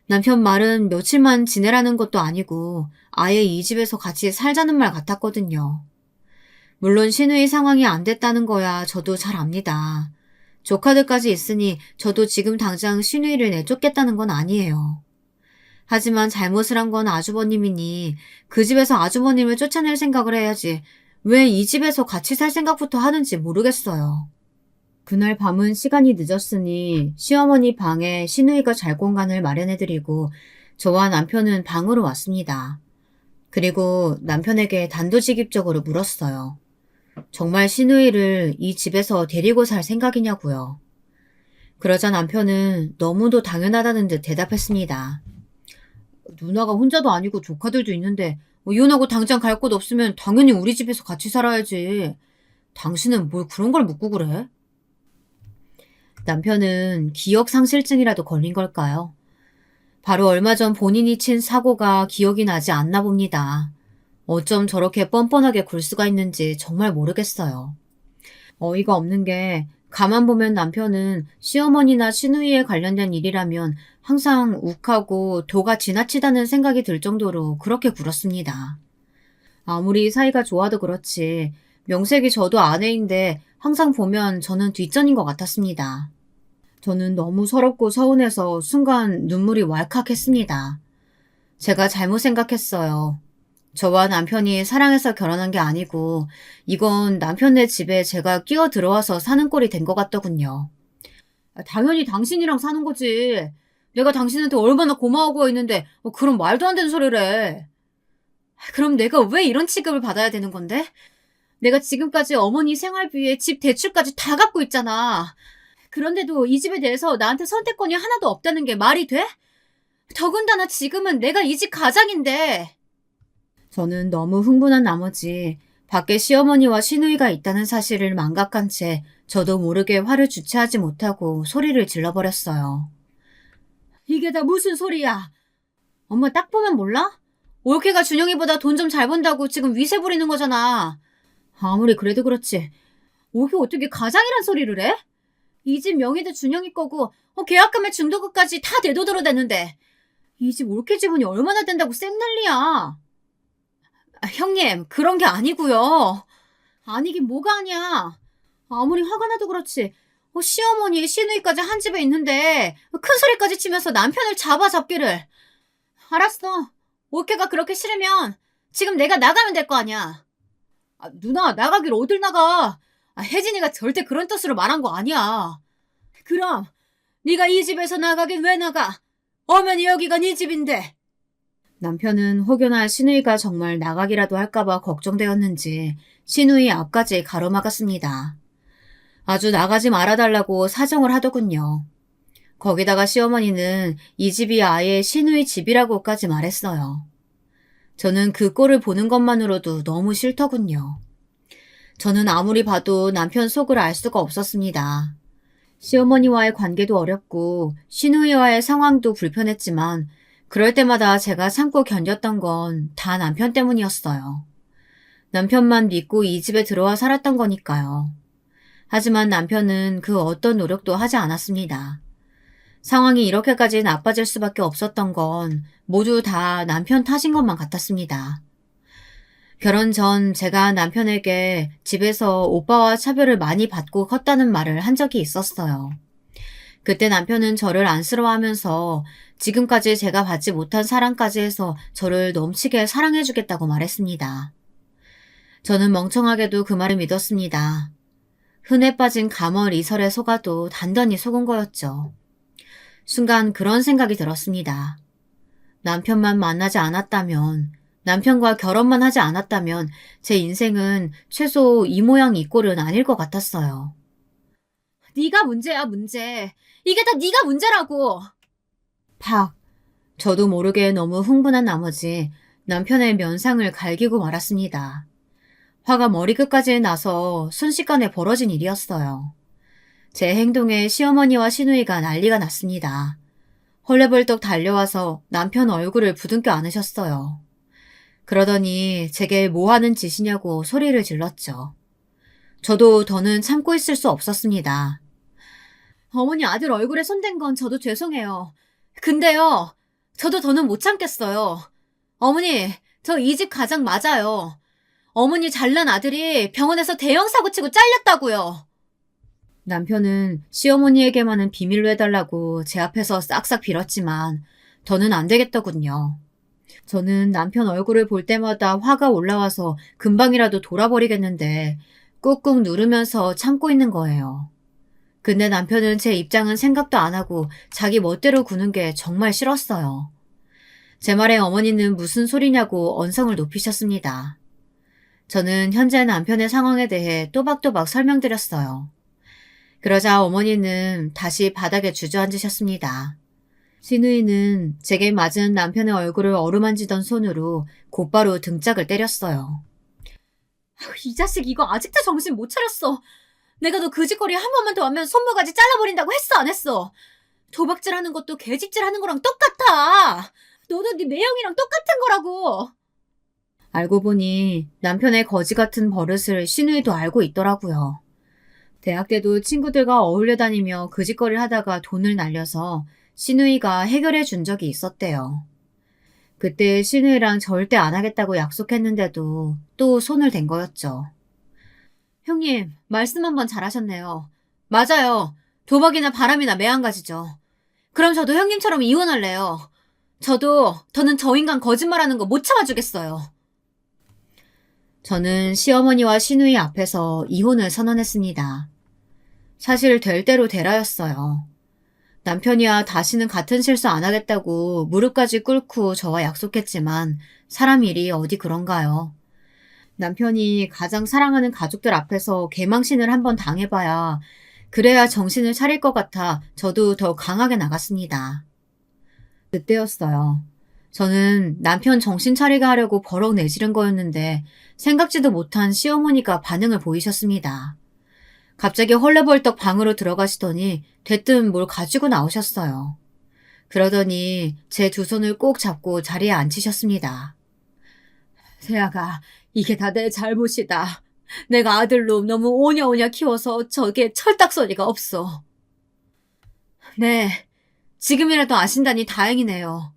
[SPEAKER 1] 남편 말은 며칠만 지내라는 것도 아니고 아예 이 집에서 같이 살자는 말 같았거든요. 물론 신우이 상황이 안 됐다는 거야 저도 잘 압니다. 조카들까지 있으니 저도 지금 당장 신우이를 내쫓겠다는 건 아니에요. 하지만 잘못을 한 건 아주버님이니 그 집에서 아주버님을 쫓아낼 생각을 해야지 왜 이 집에서 같이 살 생각부터 하는지 모르겠어요. 그날 밤은 시간이 늦었으니 시어머니 방에 신우이가 잘 공간을 마련해드리고 저와 남편은 방으로 왔습니다. 그리고 남편에게 단도직입적으로 물었어요. 정말 신우이를 이 집에서 데리고 살 생각이냐고요. 그러자 남편은 너무도 당연하다는 듯 대답했습니다. 누나가 혼자도 아니고 조카들도 있는데 이혼하고 당장 갈 곳 없으면 당연히 우리 집에서 같이 살아야지. 당신은 뭘 그런 걸 묻고 그래? 남편은 기억상실증이라도 걸린 걸까요? 바로 얼마 전 본인이 친 사고가 기억이 나지 않나 봅니다. 어쩜 저렇게 뻔뻔하게 굴 수가 있는지 정말 모르겠어요. 어이가 없는 게 가만 보면 남편은 시어머니나 시누이에 관련된 일이라면 항상 욱하고 도가 지나치다는 생각이 들 정도로 그렇게 굴었습니다. 아무리 사이가 좋아도 그렇지 명색이 저도 아내인데 항상 보면 저는 뒷전인 것 같았습니다. 저는 너무 서럽고 서운해서 순간 눈물이 왈칵했습니다. 제가 잘못 생각했어요. 저와 남편이 사랑해서 결혼한 게 아니고 이건 남편네 집에 제가 끼어 들어와서 사는 꼴이 된 것 같더군요. 당연히 당신이랑 사는 거지. 내가 당신한테 얼마나 고마워하고 있는데 그런 말도 안 되는 소리를 해. 그럼 내가 왜 이런 취급을 받아야 되는 건데? 내가 지금까지 어머니 생활비에 집 대출까지 다 갚고 있잖아. 그런데도 이 집에 대해서 나한테 선택권이 하나도 없다는 게 말이 돼? 더군다나 지금은 내가 이 집 가장인데. 저는 너무 흥분한 나머지 밖에 시어머니와 시누이가 있다는 사실을 망각한 채 저도 모르게 화를 주체하지 못하고 소리를 질러버렸어요. 이게 다 무슨 소리야? 엄마 딱 보면 몰라? 올케가 준영이보다 돈 좀 잘 번다고 지금 위세 부리는 거잖아. 아무리 그래도 그렇지. 올케 어떻게 가장이란 소리를 해? 이 집 명의도 준영이 거고 계약금에 중도금까지 다 내 돈으로 냈는데 이 집 올케 지분이 얼마나 된다고 쌩난리야. 형님, 그런 게 아니고요. 아니긴 뭐가 아니야. 아무리 화가 나도 그렇지. 시어머니, 시누이까지 한 집에 있는데 큰 소리까지 치면서 남편을 잡기를. 알았어. 올케가 그렇게 싫으면 지금 내가 나가면 될 거 아니야. 누나, 나가길 어딜 나가. 혜진이가 절대 그런 뜻으로 말한 거 아니야. 그럼 네가 이 집에서 나가긴 왜 나가? 어머니 여기가 네 집인데. 남편은 혹여나 시누이가 정말 나가기라도 할까봐 걱정되었는지 시누이 앞까지 가로막았습니다. 아주 나가지 말아달라고 사정을 하더군요. 거기다가 시어머니는 이 집이 아예 시누이 집이라고까지 말했어요. 저는 그 꼴을 보는 것만으로도 너무 싫더군요. 저는 아무리 봐도 남편 속을 알 수가 없었습니다. 시어머니와의 관계도 어렵고 시누이와의 상황도 불편했지만 그럴 때마다 제가 참고 견뎠던 건 다 남편 때문이었어요. 남편만 믿고 이 집에 들어와 살았던 거니까요. 하지만 남편은 그 어떤 노력도 하지 않았습니다. 상황이 이렇게까지 나빠질 수밖에 없었던 건 모두 다 남편 탓인 것만 같았습니다. 결혼 전 제가 남편에게 집에서 오빠와 차별을 많이 받고 컸다는 말을 한 적이 있었어요. 그때 남편은 저를 안쓰러워하면서 지금까지 제가 받지 못한 사랑까지 해서 저를 넘치게 사랑해주겠다고 말했습니다. 저는 멍청하게도 그 말을 믿었습니다. 흔해 빠진 가멀 이설에 속아도 단단히 속은 거였죠. 순간 그런 생각이 들었습니다. 남편만 만나지 않았다면, 남편과 결혼만 하지 않았다면 제 인생은 최소 이 모양 이 꼴은 아닐 것 같았어요. 네가 문제야, 문제. 이게 다 네가 문제라고. 팍. 저도 모르게 너무 흥분한 나머지 남편의 면상을 갈기고 말았습니다. 화가 머리끝까지 나서 순식간에 벌어진 일이었어요. 제 행동에 시어머니와 시누이가 난리가 났습니다. 헐레벌떡 달려와서 남편 얼굴을 부둥켜 안으셨어요. 그러더니 제게 뭐 하는 짓이냐고 소리를 질렀죠. 저도 더는 참고 있을 수 없었습니다. 어머니 아들 얼굴에 손댄 건 저도 죄송해요. 근데요, 저도 더는 못 참겠어요. 어머니, 저 이 집 가장 맞아요. 어머니 잘난 아들이 병원에서 대형 사고 치고 잘렸다고요. 남편은 시어머니에게만은 비밀로 해달라고 제 앞에서 싹싹 빌었지만 더는 안 되겠더군요. 저는 남편 얼굴을 볼 때마다 화가 올라와서 금방이라도 돌아버리겠는데 꾹꾹 누르면서 참고 있는 거예요. 근데 남편은 제 입장은 생각도 안 하고 자기 멋대로 구는 게 정말 싫었어요. 제 말에 어머니는 무슨 소리냐고 언성을 높이셨습니다. 저는 현재 남편의 상황에 대해 또박또박 설명드렸어요. 그러자 어머니는 다시 바닥에 주저앉으셨습니다. 시누이는 제게 맞은 남편의 얼굴을 어루만지던 손으로 곧바로 등짝을 때렸어요. 이 자식 이거 아직도 정신 못 차렸어. 내가 너 그 짓거리 한 번만 더 하면 손모가지 잘라버린다고 했어 안 했어? 도박질하는 것도 개집질하는 거랑 똑같아. 너도 네 매형이랑 똑같은 거라고. 알고 보니 남편의 거지 같은 버릇을 시누이도 알고 있더라고요. 대학 때도 친구들과 어울려 다니며 그 짓거리를 하다가 돈을 날려서 시누이가 해결해 준 적이 있었대요. 그때 시누이랑 절대 안 하겠다고 약속했는데도 또 손을 댄 거였죠. 형님, 말씀 한번 잘하셨네요. 맞아요. 도박이나 바람이나 매한가지죠. 그럼 저도 형님처럼 이혼할래요. 저는 저 인간 거짓말하는 거 못 참아주겠어요. 저는 시어머니와 시누이 앞에서 이혼을 선언했습니다. 사실 될 대로 되라였어요. 남편이야 다시는 같은 실수 안 하겠다고 무릎까지 꿇고 저와 약속했지만 사람 일이 어디 그런가요? 남편이 가장 사랑하는 가족들 앞에서 개망신을 한번 당해봐야 그래야 정신을 차릴 것 같아 저도 더 강하게 나갔습니다. 그때였어요. 저는 남편 정신 차리게 하려고 버럭 내지른 거였는데 생각지도 못한 시어머니가 반응을 보이셨습니다. 갑자기 헐레벌떡 방으로 들어가시더니 대뜸 뭘 가지고 나오셨어요. 그러더니 제 두 손을 꼭 잡고 자리에 앉히셨습니다. 세아가, 이게 다 내 잘못이다. 내가 아들로 너무 오냐오냐 키워서 저게 철딱서니가 없어. 네, 지금이라도 아신다니 다행이네요.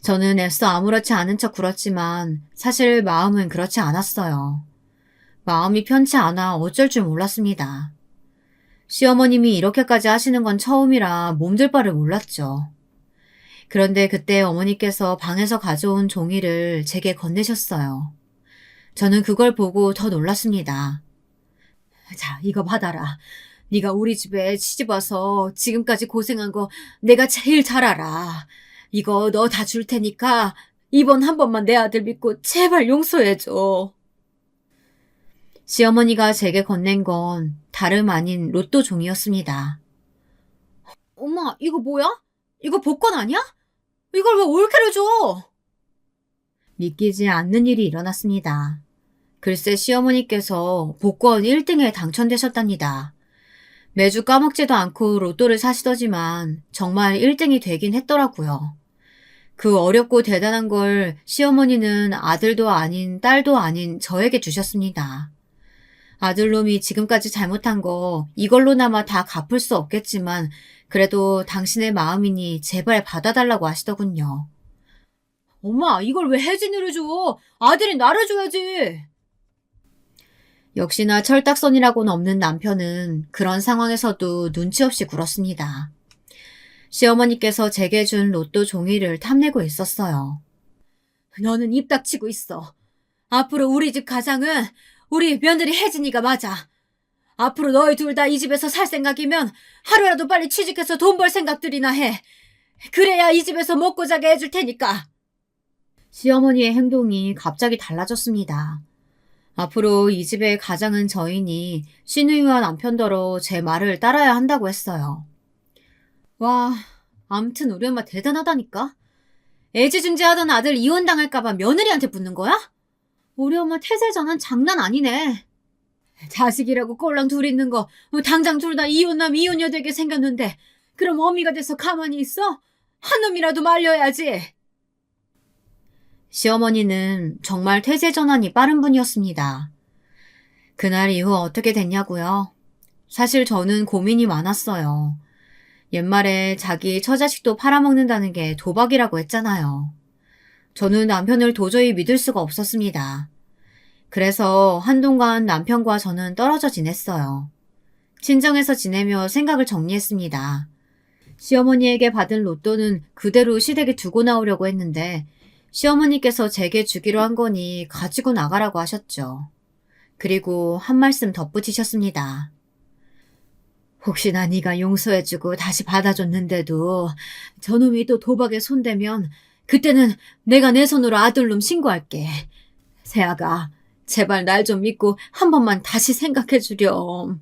[SPEAKER 1] 저는 애써 아무렇지 않은 척 굴었지만 사실 마음은 그렇지 않았어요. 마음이 편치 않아 어쩔 줄 몰랐습니다. 시어머님이 이렇게까지 하시는 건 처음이라 몸둘 바를 몰랐죠. 그런데 그때 어머니께서 방에서 가져온 종이를 제게 건네셨어요. 저는 그걸 보고 더 놀랐습니다. 자, 이거 받아라. 네가 우리 집에 시집 와서 지금까지 고생한 거 내가 제일 잘 알아. 이거 너 다 줄 테니까 이번 한 번만 내 아들 믿고 제발 용서해줘. 시어머니가 제게 건넨 건 다름 아닌 로또 종이었습니다. 엄마, 이거 뭐야? 이거 복권 아니야? 이걸 왜 올케로 줘? 믿기지 않는 일이 일어났습니다. 글쎄 시어머니께서 복권 1등에 당첨되셨답니다. 매주 까먹지도 않고 로또를 사시더지만 정말 1등이 되긴 했더라고요. 그 어렵고 대단한 걸 시어머니는 아들도 아닌 딸도 아닌 저에게 주셨습니다. 아들놈이 지금까지 잘못한 거 이걸로나마 다 갚을 수 없겠지만 그래도 당신의 마음이니 제발 받아달라고 하시더군요. 엄마, 이걸 왜 혜진이를 줘? 아들이 나를 줘야지. 역시나 철딱선이라고는 없는 남편은 그런 상황에서도 눈치 없이 굴었습니다. 시어머니께서 제게 준 로또 종이를 탐내고 있었어요. 너는 입 닥치고 있어. 앞으로 우리 집 가장은 우리 며느리 혜진이가 맞아. 앞으로 너희 둘 다 이 집에서 살 생각이면 하루라도 빨리 취직해서 돈 벌 생각들이나 해. 그래야 이 집에서 먹고 자게 해줄 테니까. 시어머니의 행동이 갑자기 달라졌습니다. 앞으로 이 집의 가장은 저이니 시누이와 남편더러 제 말을 따라야 한다고 했어요. 와, 암튼 우리 엄마 대단하다니까? 애지중지하던 아들 이혼당할까봐 며느리한테 붙는 거야? 우리 엄마 태세 전환 장난 아니네. 자식이라고 꼴랑 둘 있는 거 당장 둘 다 이혼남 이혼녀 되게 생겼는데 그럼 어미가 돼서 가만히 있어? 한 놈이라도 말려야지. 시어머니는 정말 태세 전환이 빠른 분이었습니다. 그날 이후 어떻게 됐냐고요? 사실 저는 고민이 많았어요. 옛말에 자기 처자식도 팔아먹는다는 게 도박이라고 했잖아요. 저는 남편을 도저히 믿을 수가 없었습니다. 그래서 한동안 남편과 저는 떨어져 지냈어요. 친정에서 지내며 생각을 정리했습니다. 시어머니에게 받은 로또는 그대로 시댁에 두고 나오려고 했는데 시어머니께서 제게 주기로 한 거니 가지고 나가라고 하셨죠. 그리고 한 말씀 덧붙이셨습니다. 혹시나 네가 용서해주고 다시 받아줬는데도 저놈이 또 도박에 손대면 그때는 내가 내 손으로 아들놈 신고할게. 세아가 제발 날 좀 믿고 한 번만 다시 생각해주렴.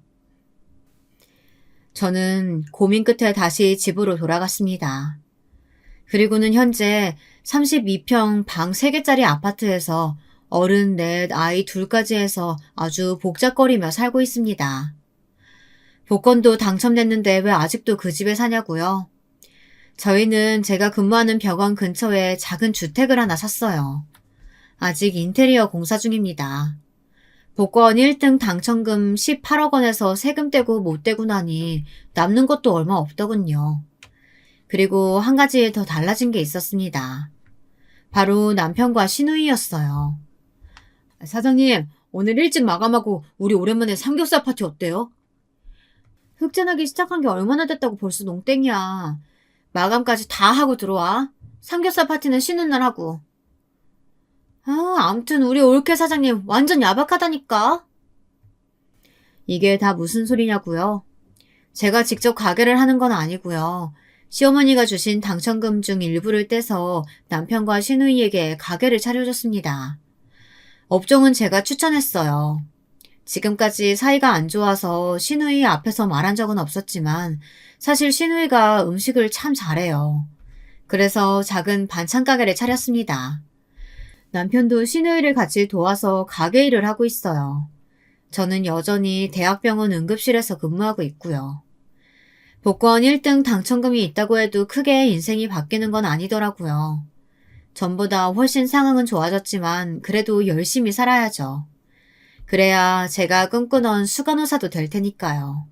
[SPEAKER 1] 저는 고민 끝에 다시 집으로 돌아갔습니다. 그리고는 현재 32평 방 3개짜리 아파트에서 어른 넷, 아이 둘까지 해서 아주 복잡거리며 살고 있습니다. 복권도 당첨됐는데 왜 아직도 그 집에 사냐고요? 저희는 제가 근무하는 병원 근처에 작은 주택을 하나 샀어요. 아직 인테리어 공사 중입니다. 복권 1등 당첨금 18억 원에서 세금 떼고 못 떼고 나니 남는 것도 얼마 없더군요. 그리고 한 가지 더 달라진 게 있었습니다. 바로 남편과 시누이였어요. 사장님, 오늘 일찍 마감하고 우리 오랜만에 삼겹살 파티 어때요? 흑전하기 시작한 게 얼마나 됐다고 벌써 농땡이야. 마감까지 다 하고 들어와. 삼겹살 파티는 쉬는 날 하고. 암튼 우리 올케 사장님 완전 야박하다니까. 이게 다 무슨 소리냐고요? 제가 직접 가게를 하는 건 아니고요. 시어머니가 주신 당첨금 중 일부를 떼서 남편과 시누이에게 가게를 차려줬습니다. 업종은 제가 추천했어요. 지금까지 사이가 안 좋아서 시누이 앞에서 말한 적은 없었지만 사실 시누이가 음식을 참 잘해요. 그래서 작은 반찬 가게를 차렸습니다. 남편도 시누이를 같이 도와서 가게 일을 하고 있어요. 저는 여전히 대학병원 응급실에서 근무하고 있고요. 복권 1등 당첨금이 있다고 해도 크게 인생이 바뀌는 건 아니더라고요. 전보다 훨씬 상황은 좋아졌지만 그래도 열심히 살아야죠. 그래야 제가 꿈꾸던 수간호사도 될 테니까요.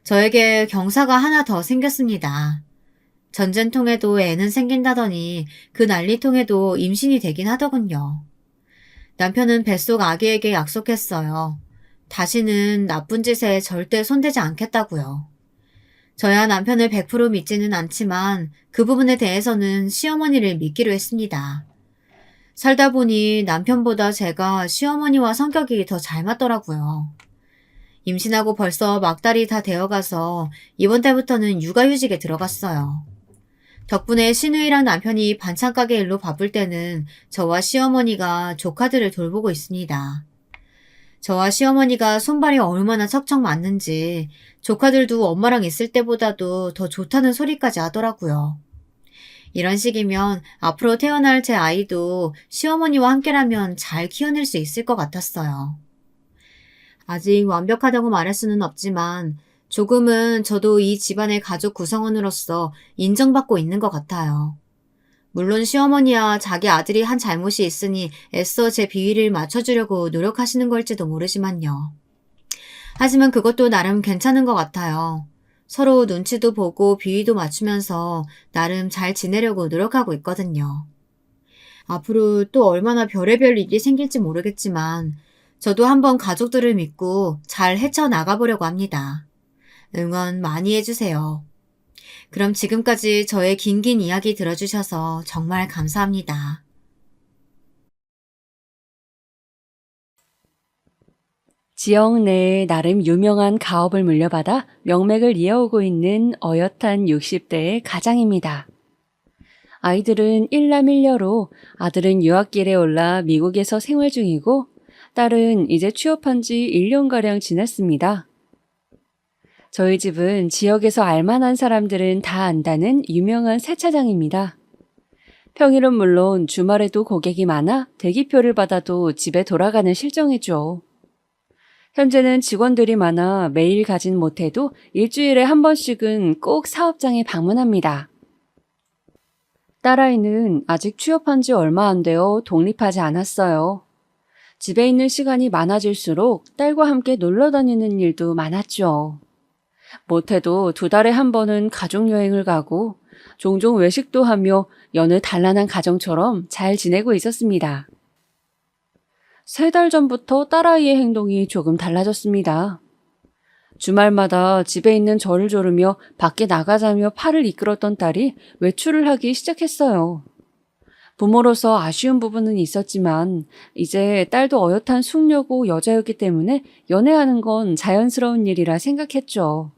[SPEAKER 1] 저에게 경사가 하나 더 생겼습니다. 전쟁통에도 애는 생긴다더니 그 난리통에도 임신이 되긴 하더군요. 남편은 뱃속 아기에게 약속했어요. 다시는 나쁜 짓에 절대 손대지 않겠다고요. 저야 남편을 100% 믿지는 않지만 그 부분에 대해서는 시어머니를 믿기로 했습니다. 살다 보니 남편보다 제가 시어머니와 성격이 더 잘 맞더라고요. 임신하고 벌써 막달이 다 되어가서 이번 달부터는 육아휴직에 들어갔어요. 덕분에 시누이랑 남편이 반찬 가게 일로 바쁠 때는 저와 시어머니가 조카들을 돌보고 있습니다. 저와 시어머니가 손발이 얼마나 척척 맞는지 조카들도 엄마랑 있을 때보다도 더 좋다는 소리까지 하더라고요. 이런 식이면 앞으로 태어날 제 아이도 시어머니와 함께라면 잘 키워낼 수 있을 것 같았어요. 아직 완벽하다고 말할 수는 없지만 조금은 저도 이 집안의 가족 구성원으로서 인정받고 있는 것 같아요. 물론 시어머니야 자기 아들이 한 잘못이 있으니 애써 제 비위를 맞춰주려고 노력하시는 걸지도 모르지만요. 하지만 그것도 나름 괜찮은 것 같아요. 서로 눈치도 보고 비위도 맞추면서 나름 잘 지내려고 노력하고 있거든요. 앞으로 또 얼마나 별의별 일이 생길지 모르겠지만 저도 한번 가족들을 믿고 잘 헤쳐나가보려고 합니다. 응원 많이 해주세요. 그럼 지금까지 저의 긴긴 이야기 들어주셔서 정말 감사합니다.
[SPEAKER 2] 지역 내에 나름 유명한 가업을 물려받아 명맥을 이어오고 있는 어엿한 60대의 가장입니다. 아이들은 일남일녀로 아들은 유학길에 올라 미국에서 생활 중이고 딸은 이제 취업한 지 1년가량 지났습니다. 저희 집은 지역에서 알만한 사람들은 다 안다는 유명한 세차장입니다. 평일은 물론 주말에도 고객이 많아 대기표를 받아도 집에 돌아가는 실정이죠. 현재는 직원들이 많아 매일 가진 못해도 일주일에 한 번씩은 꼭 사업장에 방문합니다. 딸아이는 아직 취업한 지 얼마 안 되어 독립하지 않았어요. 집에 있는 시간이 많아질수록 딸과 함께 놀러 다니는 일도 많았죠. 못해도 2달에 한 번은 가족여행을 가고 종종 외식도 하며 여느 단란한 가정처럼 잘 지내고 있었습니다. 3달 전부터 딸아이의 행동이 조금 달라졌습니다. 주말마다 집에 있는 저를 조르며 밖에 나가자며 팔을 이끌었던 딸이 외출을 하기 시작했어요. 부모로서 아쉬운 부분은 있었지만 이제 딸도 어엿한 숙녀고 여자였기 때문에 연애하는 건 자연스러운 일이라 생각했죠.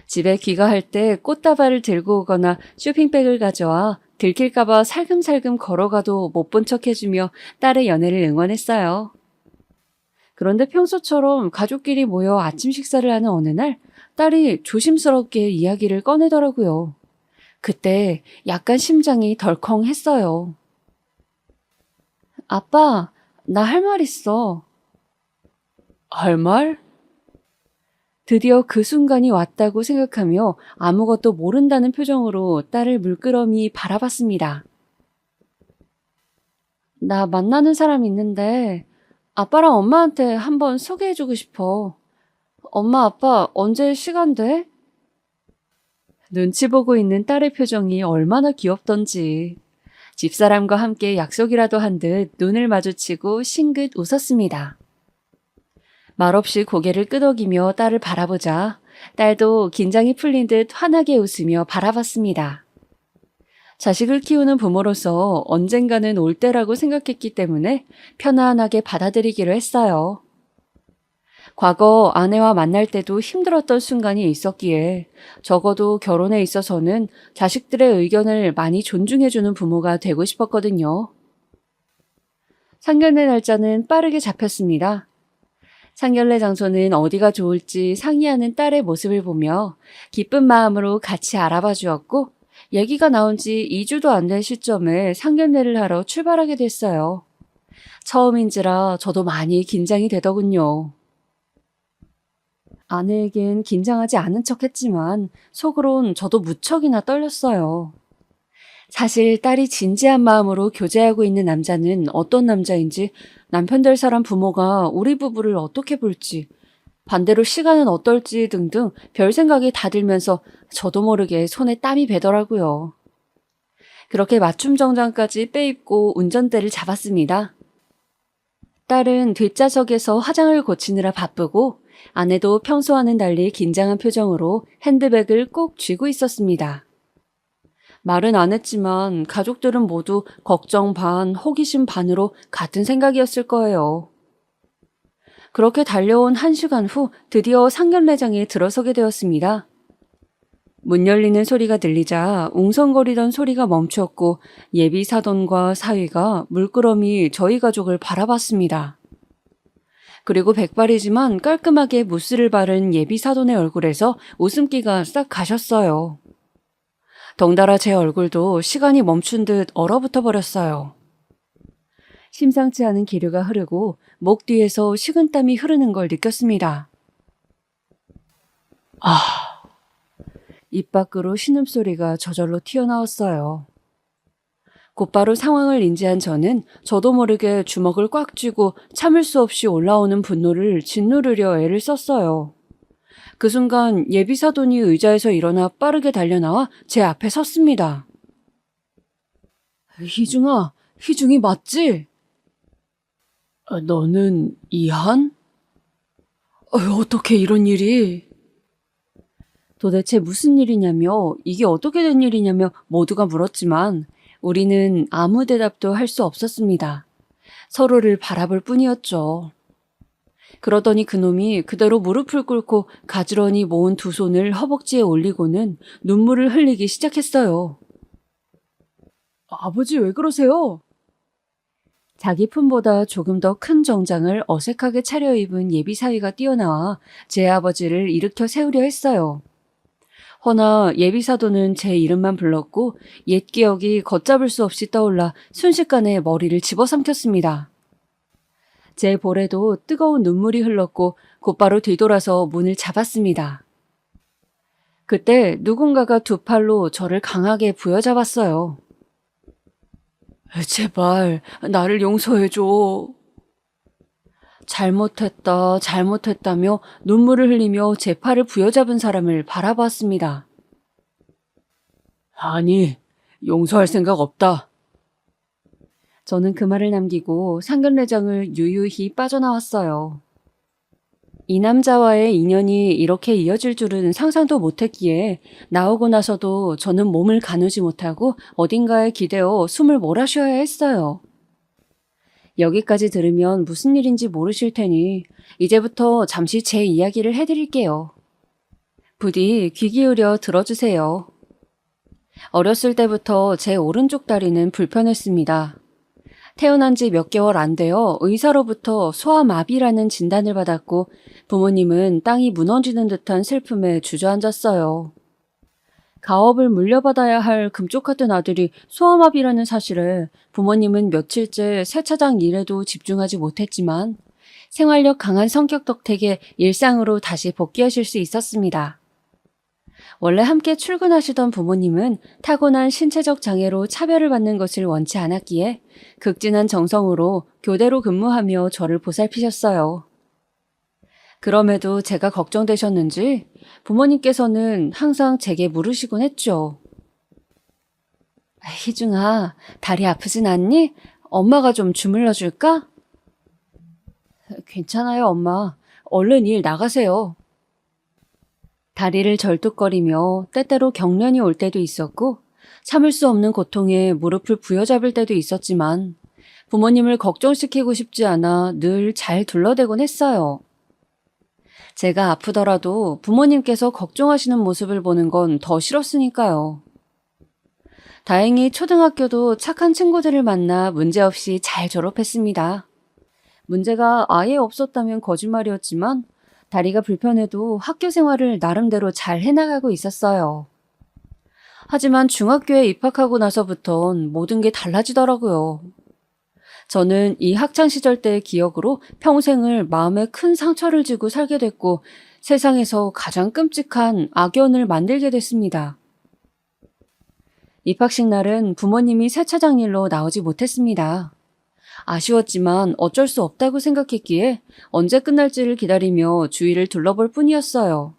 [SPEAKER 2] 집에 귀가할 때 꽃다발을 들고 오거나 쇼핑백을 가져와 들킬까봐 살금살금 걸어가도 못 본 척 해주며 딸의 연애를 응원했어요. 그런데 평소처럼 가족끼리 모여 아침 식사를 하는 어느 날 딸이 조심스럽게 이야기를 꺼내더라고요. 그때 약간 심장이 덜컹했어요. 아빠, 나 할 말 있어. 할 말? 드디어 그 순간이 왔다고 생각하며 아무것도 모른다는 표정으로 딸을 물끄러미 바라봤습니다. 나 만나는 사람 있는데 아빠랑 엄마한테 한번 소개해주고 싶어. 엄마, 아빠 언제 시간 돼? 눈치 보고 있는 딸의 표정이 얼마나 귀엽던지. 집사람과 함께 약속이라도 한 듯 눈을 마주치고 싱긋 웃었습니다. 말없이 고개를 끄덕이며 딸을 바라보자 딸도 긴장이 풀린 듯 환하게 웃으며 바라봤습니다. 자식을 키우는 부모로서 언젠가는 올 때라고 생각했기 때문에 편안하게 받아들이기로 했어요. 과거 아내와 만날 때도 힘들었던 순간이 있었기에 적어도 결혼에 있어서는 자식들의 의견을 많이 존중해주는 부모가 되고 싶었거든요. 상견례 날짜는 빠르게 잡혔습니다. 상견례 장소는 어디가 좋을지 상의하는 딸의 모습을 보며 기쁜 마음으로 같이 알아봐 주었고, 얘기가 나온 지 2주도 안 된 시점에 상견례를 하러 출발하게 됐어요. 처음인지라 저도 많이 긴장이 되더군요. 아내에겐 긴장하지 않은 척 했지만 속으론 저도 무척이나 떨렸어요. 사실 딸이 진지한 마음으로 교제하고 있는 남자는 어떤 남자인지, 남편 될 사람 부모가 우리 부부를 어떻게 볼지, 반대로 시간은 어떨지 등등 별 생각이 다 들면서 저도 모르게 손에 땀이 배더라고요. 그렇게 맞춤 정장까지 빼입고 운전대를 잡았습니다. 딸은 뒷좌석에서 화장을 고치느라 바쁘고, 아내도 평소와는 달리 긴장한 표정으로 핸드백을 꼭 쥐고 있었습니다. 말은 안 했지만 가족들은 모두 걱정 반, 호기심 반으로 같은 생각이었을 거예요. 그렇게 달려온 1시간 후 드디어 상견례장에 들어서게 되었습니다. 문 열리는 소리가 들리자 웅성거리던 소리가 멈췄고 예비 사돈과 사위가 물끄러미 저희 가족을 바라봤습니다. 그리고 백발이지만 깔끔하게 무스를 바른 예비 사돈의 얼굴에서 웃음기가 싹 가셨어요. 덩달아 제 얼굴도 시간이 멈춘 듯 얼어붙어 버렸어요. 심상치 않은 기류가 흐르고 목 뒤에서 식은땀이 흐르는 걸 느꼈습니다. 입 밖으로 신음소리가 저절로 튀어나왔어요. 곧바로 상황을 인지한 저는 저도 모르게 주먹을 꽉 쥐고 참을 수 없이 올라오는 분노를 짓누르려 애를 썼어요. 그 순간 예비 사돈이 의자에서 일어나 빠르게 달려나와 제 앞에 섰습니다. 희중아, 희중이 맞지? 너는 이한? 어떻게 이런 일이? 도대체 무슨 일이냐며, 이게 어떻게 된 일이냐며 모두가 물었지만 우리는 아무 대답도 할 수 없었습니다. 서로를 바라볼 뿐이었죠. 그러더니 그놈이 그대로 무릎을 꿇고 가지런히 모은 두 손을 허벅지에 올리고는 눈물을 흘리기 시작했어요. 아버지 왜 그러세요? 자기 품보다 조금 더 큰 정장을 어색하게 차려입은 예비 사위가 뛰어나와 제 아버지를 일으켜 세우려 했어요. 허나 예비 사도는 제 이름만 불렀고 옛 기억이 걷잡을 수 없이 떠올라 순식간에 머리를 집어삼켰습니다. 제 볼에도 뜨거운 눈물이 흘렀고 곧바로 뒤돌아서 문을 잡았습니다. 그때 누군가가 두 팔로 저를 강하게 부여잡았어요. 제발 나를 용서해줘. 잘못했다며 눈물을 흘리며 제 팔을 부여잡은 사람을 바라봤습니다. 아니, 용서할 생각 없다. 저는 그 말을 남기고 상견례장을 유유히 빠져나왔어요. 이 남자와의 인연이 이렇게 이어질 줄은 상상도 못했기에 나오고 나서도 저는 몸을 가누지 못하고 어딘가에 기대어 숨을 몰아쉬어야 했어요. 여기까지 들으면 무슨 일인지 모르실 테니 이제부터 잠시 제 이야기를 해드릴게요. 부디 귀 기울여 들어주세요. 어렸을 때부터 제 오른쪽 다리는 불편했습니다. 태어난 지 몇 개월 안 되어 의사로부터 소아마비라는 진단을 받았고 부모님은 땅이 무너지는 듯한 슬픔에 주저앉았어요. 가업을 물려받아야 할 금쪽 같은 아들이 소아마비라는 사실에 부모님은 며칠째 세차장 일에도 집중하지 못했지만 생활력 강한 성격 덕택에 일상으로 다시 복귀하실 수 있었습니다. 원래 함께 출근하시던 부모님은 타고난 신체적 장애로 차별을 받는 것을 원치 않았기에 극진한 정성으로 교대로 근무하며 저를 보살피셨어요. 그럼에도 제가 걱정되셨는지 부모님께서는 항상 제게 물으시곤 했죠. 희중아, 다리 아프진 않니? 엄마가 좀 주물러 줄까? 괜찮아요, 엄마. 얼른 일 나가세요. 다리를 절뚝거리며 때때로 경련이 올 때도 있었고 참을 수 없는 고통에 무릎을 부여잡을 때도 있었지만 부모님을 걱정시키고 싶지 않아 늘 잘 둘러대곤 했어요. 제가 아프더라도 부모님께서 걱정하시는 모습을 보는 건 더 싫었으니까요. 다행히 초등학교도 착한 친구들을 만나 문제없이 잘 졸업했습니다. 문제가 아예 없었다면 거짓말이었지만 다리가 불편해도 학교 생활을 나름대로 잘 해나가고 있었어요. 하지만 중학교에 입학하고 나서부턴 모든 게 달라지더라고요. 저는 이 학창시절 때의 기억으로 평생을 마음에 큰 상처를 지고 살게 됐고 세상에서 가장 끔찍한 악연을 만들게 됐습니다. 입학식 날은 부모님이 세차장 일로 나오지 못했습니다. 아쉬웠지만 어쩔 수 없다고 생각했기에 언제 끝날지를 기다리며 주위를 둘러볼 뿐이었어요.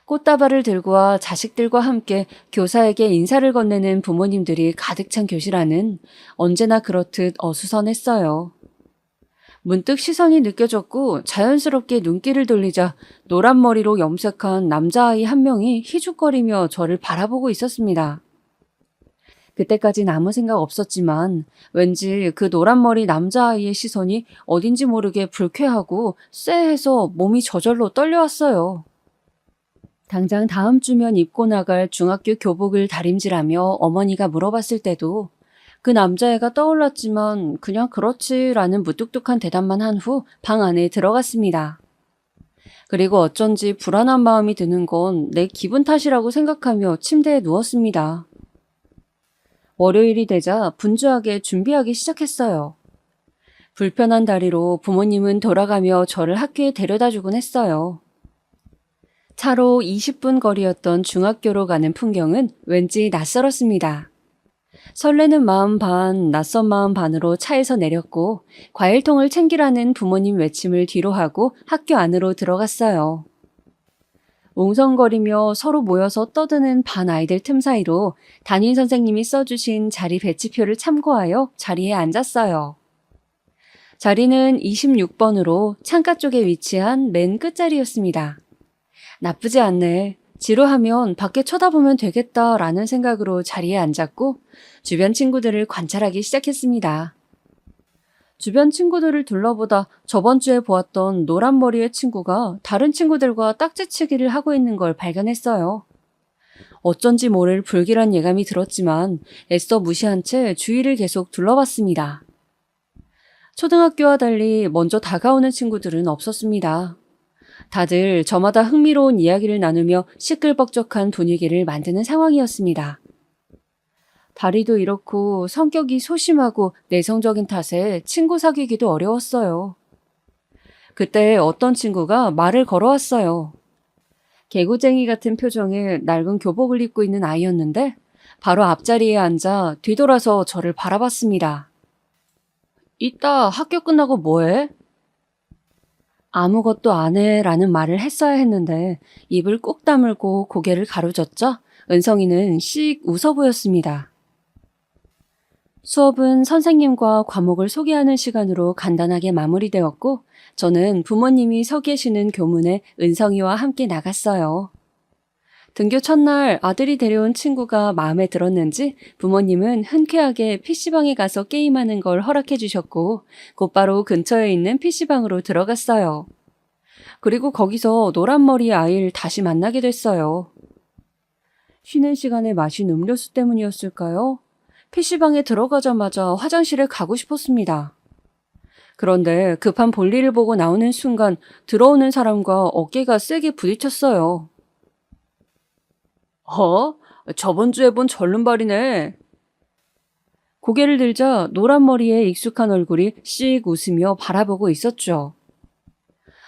[SPEAKER 2] 꽃다발을 들고 와 자식들과 함께 교사에게 인사를 건네는 부모님들이 가득 찬 교실 안은 언제나 그렇듯 어수선했어요. 문득 시선이 느껴졌고 자연스럽게 눈길을 돌리자 노란 머리로 염색한 남자아이 한 명이 희죽거리며 저를 바라보고 있었습니다. 그때까진 아무 생각 없었지만 왠지 그 노란머리 남자아이의 시선이 어딘지 모르게 불쾌하고 쎄해서 몸이 저절로 떨려왔어요. 당장 다음 주면 입고 나갈 중학교 교복을 다림질하며 어머니가 물어봤을 때도 그 남자애가 떠올랐지만 그냥 그렇지라는 무뚝뚝한 대답만 한 후 방 안에 들어갔습니다. 그리고 어쩐지 불안한 마음이 드는 건 내 기분 탓이라고 생각하며 침대에 누웠습니다. 월요일이 되자 분주하게 준비하기 시작했어요. 불편한 다리로 부모님은 돌아가며 저를 학교에 데려다 주곤 했어요. 차로 20분 거리였던 중학교로 가는 풍경은 왠지 낯설었습니다. 설레는 마음 반, 낯선 마음 반으로 차에서 내렸고 과일통을 챙기라는 부모님 외침을 뒤로 하고 학교 안으로 들어갔어요. 웅성거리며 서로 모여서 떠드는 반 아이들 틈 사이로 담임 선생님이 써주신 자리 배치표를 참고하여 자리에 앉았어요. 자리는 26번으로 창가 쪽에 위치한 맨 끝자리였습니다. 나쁘지 않네. 지루하면 밖에 쳐다보면 되겠다라는 생각으로 자리에 앉았고 주변 친구들을 관찰하기 시작했습니다. 주변 친구들을 둘러보다 저번 주에 보았던 노란 머리의 친구가 다른 친구들과 딱지치기를 하고 있는 걸 발견했어요. 어쩐지 모를 불길한 예감이 들었지만 애써 무시한 채 주위를 계속 둘러봤습니다. 초등학교와 달리 먼저 다가오는 친구들은 없었습니다. 다들 저마다 흥미로운 이야기를 나누며 시끌벅적한 분위기를 만드는 상황이었습니다. 다리도 이렇고 성격이 소심하고 내성적인 탓에 친구 사귀기도 어려웠어요. 그때 어떤 친구가 말을 걸어왔어요. 개구쟁이 같은 표정에 낡은 교복을 입고 있는 아이였는데 바로 앞자리에 앉아 뒤돌아서 저를 바라봤습니다. 이따 학교 끝나고 뭐해? 아무것도 안 해라는 말을 했어야 했는데 입을 꾹 다물고 고개를 가로젓자 은성이는 씩 웃어 보였습니다. 수업은 선생님과 과목을 소개하는 시간으로 간단하게 마무리되었고 저는 부모님이 서 계시는 교문에 은성이와 함께 나갔어요. 등교 첫날 아들이 데려온 친구가 마음에 들었는지 부모님은 흔쾌하게 PC방에 가서 게임하는 걸 허락해 주셨고 곧바로 근처에 있는 PC방으로 들어갔어요. 그리고 거기서 노란머리 아이를 다시 만나게 됐어요. 쉬는 시간에 마신 음료수 때문이었을까요? PC방에 들어가자마자 화장실에 가고 싶었습니다. 그런데 급한 볼일을 보고 나오는 순간 들어오는 사람과 어깨가 세게 부딪혔어요. 저번 주에 본 절름발이네. 고개를 들자 노란 머리에 익숙한 얼굴이 씩 웃으며 바라보고 있었죠.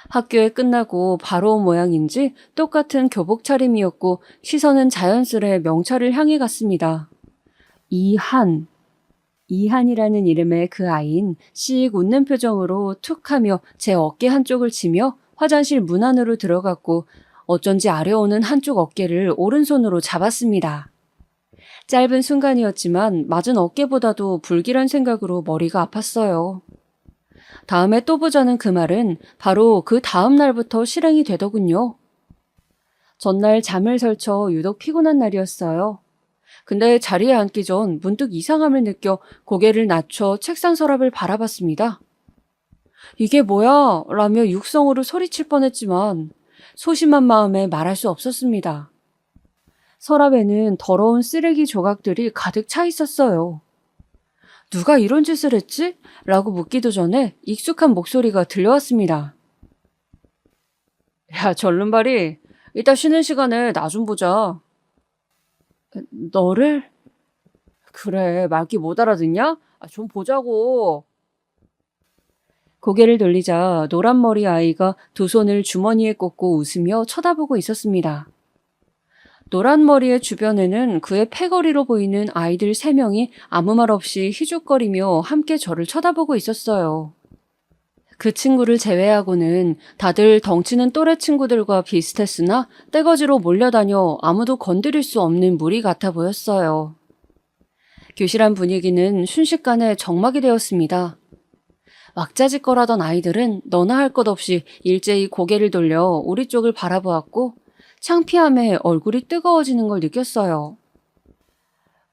[SPEAKER 2] 학교에 끝나고 바로 온 모양인지 똑같은 교복 차림이었고 시선은 자연스레 명찰을 향해 갔습니다. 이한이라는 이름의 그 아이는 씩 웃는 표정으로 툭 하며 제 어깨 한쪽을 치며 화장실 문 안으로 들어갔고 어쩐지 아려오는 한쪽 어깨를 오른손으로 잡았습니다. 짧은 순간이었지만 맞은 어깨보다도 불길한 생각으로 머리가 아팠어요. 다음에 또 보자는 그 말은 바로 그 다음 날부터 실행이 되더군요. 전날 잠을 설쳐 유독 피곤한 날이었어요. 근데 자리에 앉기 전 문득 이상함을 느껴 고개를 낮춰 책상 서랍을 바라봤습니다. 이게 뭐야? 라며 육성으로 소리칠 뻔했지만 소심한 마음에 말할 수 없었습니다. 서랍에는 더러운 쓰레기 조각들이 가득 차 있었어요. 누가 이런 짓을 했지? 라고 묻기도 전에 익숙한 목소리가 들려왔습니다. 야, 절름발이, 이따 쉬는 시간에 나 좀 보자. 너를? 그래, 말귀 못 알아듣냐? 좀 보자고. 고개를 돌리자 노란 머리 아이가 두 손을 주머니에 꽂고 웃으며 쳐다보고 있었습니다. 노란 머리의 주변에는 그의 패거리로 보이는 아이들 3명이 아무 말 없이 희죽거리며 함께 저를 쳐다보고 있었어요. 그 친구를 제외하고는 다들 덩치는 또래 친구들과 비슷했으나 떼거지로 몰려다녀 아무도 건드릴 수 없는 무리 같아 보였어요. 교실 안 분위기는 순식간에 적막이 되었습니다. 왁자지껄하던 아이들은 너나 할 것 없이 일제히 고개를 돌려 우리 쪽을 바라보았고 창피함에 얼굴이 뜨거워지는 걸 느꼈어요.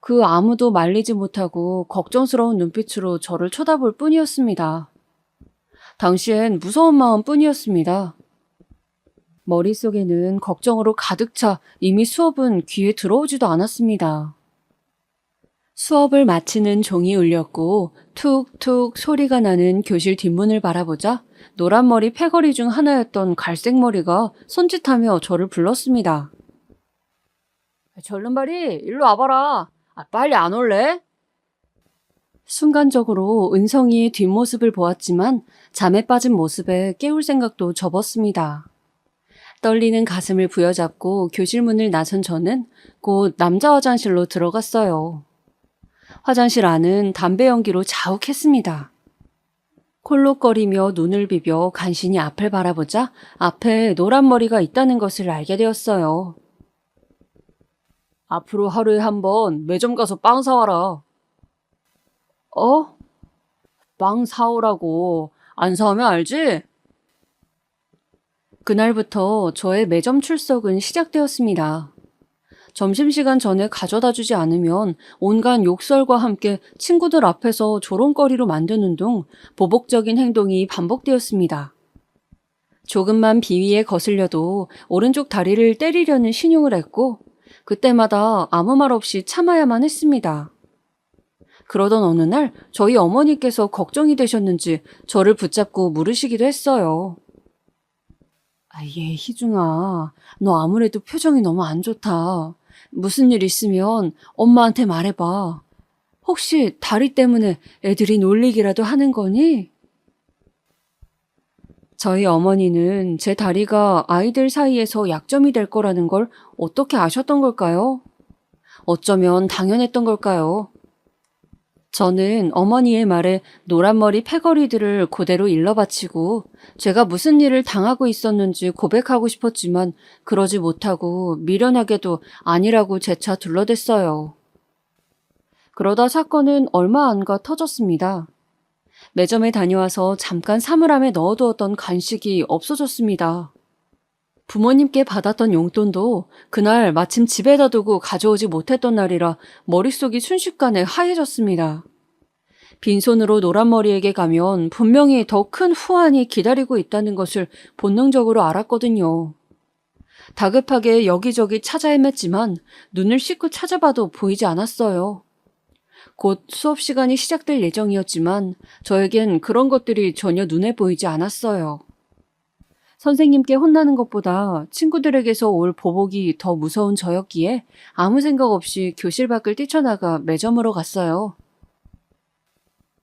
[SPEAKER 2] 그 아무도 말리지 못하고 걱정스러운 눈빛으로 저를 쳐다볼 뿐이었습니다. 당시엔 무서운 마음뿐이었습니다. 머릿속에는 걱정으로 가득 차 이미 수업은 귀에 들어오지도 않았습니다. 수업을 마치는 종이 울렸고 툭툭 소리가 나는 교실 뒷문을 바라보자 노란머리 패거리 중 하나였던 갈색머리가 손짓하며 저를 불렀습니다. 절름발이 일로 와봐라. 빨리 안 올래? 순간적으로 은성이의 뒷모습을 보았지만 잠에 빠진 모습에 깨울 생각도 접었습니다. 떨리는 가슴을 부여잡고 교실 문을 나선 저는 곧 남자 화장실로 들어갔어요. 화장실 안은 담배 연기로 자욱했습니다. 콜록거리며 눈을 비벼 간신히 앞을 바라보자 앞에 노란 머리가 있다는 것을 알게 되었어요. 앞으로 하루에 한 번 매점 가서 빵 사와라. 빵 사오라고. 안 사오면 알지? 그날부터 저의 매점 출석은 시작되었습니다. 점심시간 전에 가져다 주지 않으면 온갖 욕설과 함께 친구들 앞에서 조롱거리로 만드는 등 보복적인 행동이 반복되었습니다. 조금만 비위에 거슬려도 오른쪽 다리를 때리려는 신용을 했고 그때마다 아무 말 없이 참아야만 했습니다. 그러던 어느 날 저희 어머니께서 걱정이 되셨는지 저를 붙잡고 물으시기도 했어요. 희중아, 너 아무래도 표정이 너무 안 좋다. 무슨 일 있으면 엄마한테 말해봐. 혹시 다리 때문에 애들이 놀리기라도 하는 거니? 저희 어머니는 제 다리가 아이들 사이에서 약점이 될 거라는 걸 어떻게 아셨던 걸까요? 어쩌면 당연했던 걸까요? 저는 어머니의 말에 노란머리 패거리들을 그대로 일러바치고 제가 무슨 일을 당하고 있었는지 고백하고 싶었지만 그러지 못하고 미련하게도 아니라고 재차 둘러댔어요. 그러다 사건은 얼마 안 가 터졌습니다. 매점에 다녀와서 잠깐 사물함에 넣어두었던 간식이 없어졌습니다. 부모님께 받았던 용돈도 그날 마침 집에다 두고 가져오지 못했던 날이라 머릿속이 순식간에 하얘졌습니다. 빈손으로 노란머리에게 가면 분명히 더 큰 후환이 기다리고 있다는 것을 본능적으로 알았거든요. 다급하게 여기저기 찾아 헤맸지만 눈을 씻고 찾아봐도 보이지 않았어요. 곧 수업 시간이 시작될 예정이었지만 저에겐 그런 것들이 전혀 눈에 보이지 않았어요. 선생님께 혼나는 것보다 친구들에게서 올 보복이 더 무서운 저였기에 아무 생각 없이 교실 밖을 뛰쳐나가 매점으로 갔어요.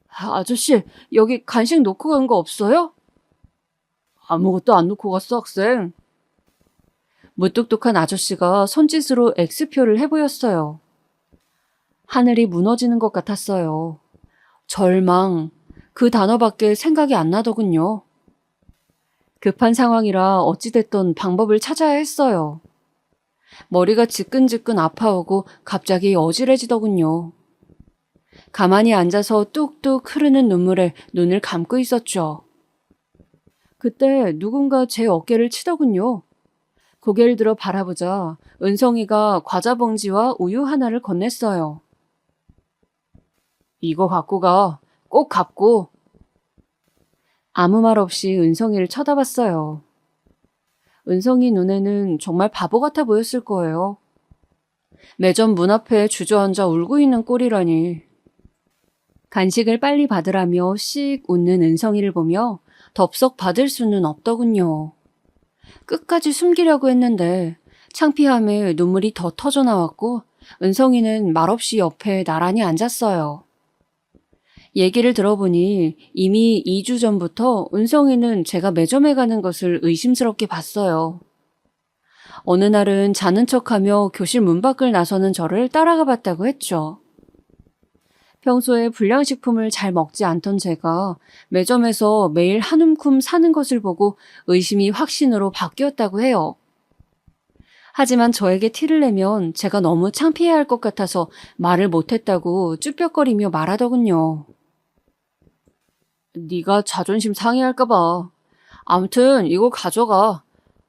[SPEAKER 2] 아저씨, 여기 간식 놓고 간 거 없어요? 아무것도 안 놓고 갔어, 학생. 무뚝뚝한 아저씨가 손짓으로 X표를 해보였어요. 하늘이 무너지는 것 같았어요. 절망, 그 단어밖에 생각이 안 나더군요. 급한 상황이라 어찌됐든 방법을 찾아야 했어요. 머리가 지끈지끈 아파오고 갑자기 어지러지더군요. 가만히 앉아서 뚝뚝 흐르는 눈물에 눈을 감고 있었죠. 그때 누군가 제 어깨를 치더군요. 고개를 들어 바라보자 은성이가 과자 봉지와 우유 하나를 건넸어요. 이거 갖고 가. 꼭 갚고. 아무 말 없이 은성이를 쳐다봤어요. 은성이 눈에는 정말 바보 같아 보였을 거예요. 매점 문 앞에 주저앉아 울고 있는 꼴이라니. 간식을 빨리 받으라며 씩 웃는 은성이를 보며 덥석 받을 수는 없더군요. 끝까지 숨기려고 했는데 창피함에 눈물이 더 터져 나왔고 은성이는 말없이 옆에 나란히 앉았어요. 얘기를 들어보니 이미 2주 전부터 은성이는 제가 매점에 가는 것을 의심스럽게 봤어요. 어느 날은 자는 척하며 교실 문 밖을 나서는 저를 따라가 봤다고 했죠. 평소에 불량식품을 잘 먹지 않던 제가 매점에서 매일 한 움큼 사는 것을 보고 의심이 확신으로 바뀌었다고 해요. 하지만 저에게 티를 내면 제가 너무 창피해할 것 같아서 말을 못했다고 쭈뼛거리며 말하더군요. 네가 자존심 상해할까 봐. 아무튼 이거 가져가.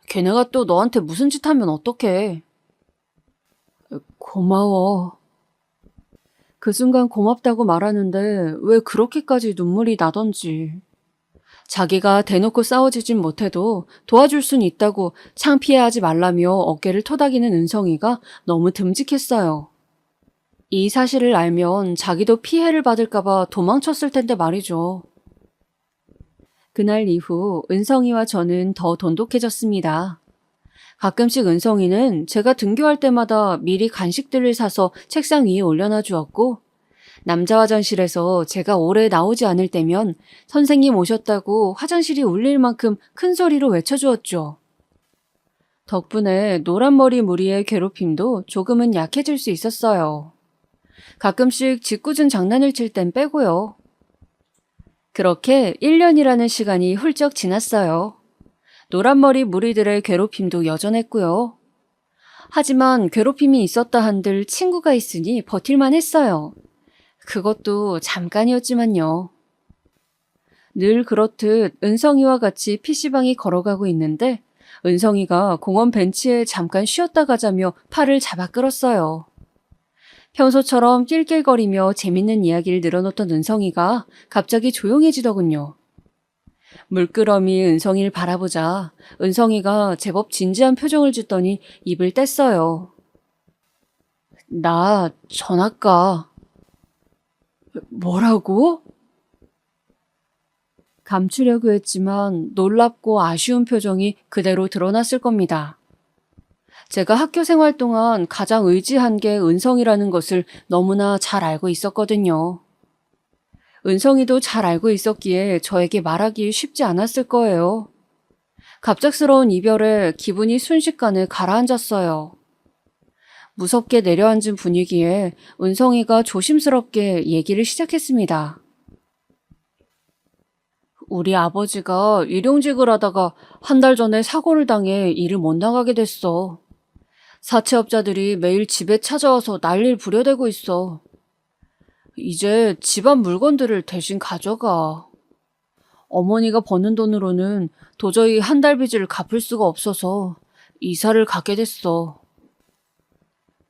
[SPEAKER 2] 걔네가 또 너한테 무슨 짓 하면 어떡해. 고마워. 그 순간 고맙다고 말하는데 왜 그렇게까지 눈물이 나던지. 자기가 대놓고 싸워주진 못해도 도와줄 순 있다고 창피해하지 말라며 어깨를 토닥이는 은성이가 너무 듬직했어요. 이 사실을 알면 자기도 피해를 받을까봐 도망쳤을 텐데 말이죠. 그날 이후 은성이와 저는 더 돈독해졌습니다. 가끔씩 은성이는 제가 등교할 때마다 미리 간식들을 사서 책상 위에 올려놔 주었고, 남자 화장실에서 제가 오래 나오지 않을 때면 선생님 오셨다고 화장실이 울릴 만큼 큰 소리로 외쳐주었죠. 덕분에 노란머리 무리의 괴롭힘도 조금은 약해질 수 있었어요. 가끔씩 짓궂은 장난을 칠 땐 빼고요. 그렇게 1년이라는 시간이 훌쩍 지났어요. 노란머리 무리들의 괴롭힘도 여전했고요. 하지만 괴롭힘이 있었다 한들 친구가 있으니 버틸만 했어요. 그것도 잠깐이었지만요. 늘 그렇듯 은성이와 같이 PC방에 걸어가고 있는데 은성이가 공원 벤치에 잠깐 쉬었다 가자며 팔을 잡아 끌었어요. 평소처럼 낄낄거리며 재밌는 이야기를 늘어놓던 은성이가 갑자기 조용해지더군요. 물끄러미 은성이를 바라보자 은성이가 제법 진지한 표정을 짓더니 입을 뗐어요. 나 전학가. 뭐라고? 감추려고 했지만 놀랍고 아쉬운 표정이 그대로 드러났을 겁니다. 제가 학교 생활 동안 가장 의지한 게 은성이라는 것을 너무나 잘 알고 있었거든요. 은성이도 잘 알고 있었기에 저에게 말하기 쉽지 않았을 거예요. 갑작스러운 이별에 기분이 순식간에 가라앉았어요. 무섭게 내려앉은 분위기에 은성이가 조심스럽게 얘기를 시작했습니다. 우리 아버지가 일용직을 하다가 한 달 전에 사고를 당해 일을 못 나가게 됐어. 사채업자들이 매일 집에 찾아와서 난리를 부려대고 있어. 이제 집안 물건들을 대신 가져가. 어머니가 버는 돈으로는 도저히 한 달 빚을 갚을 수가 없어서 이사를 가게 됐어.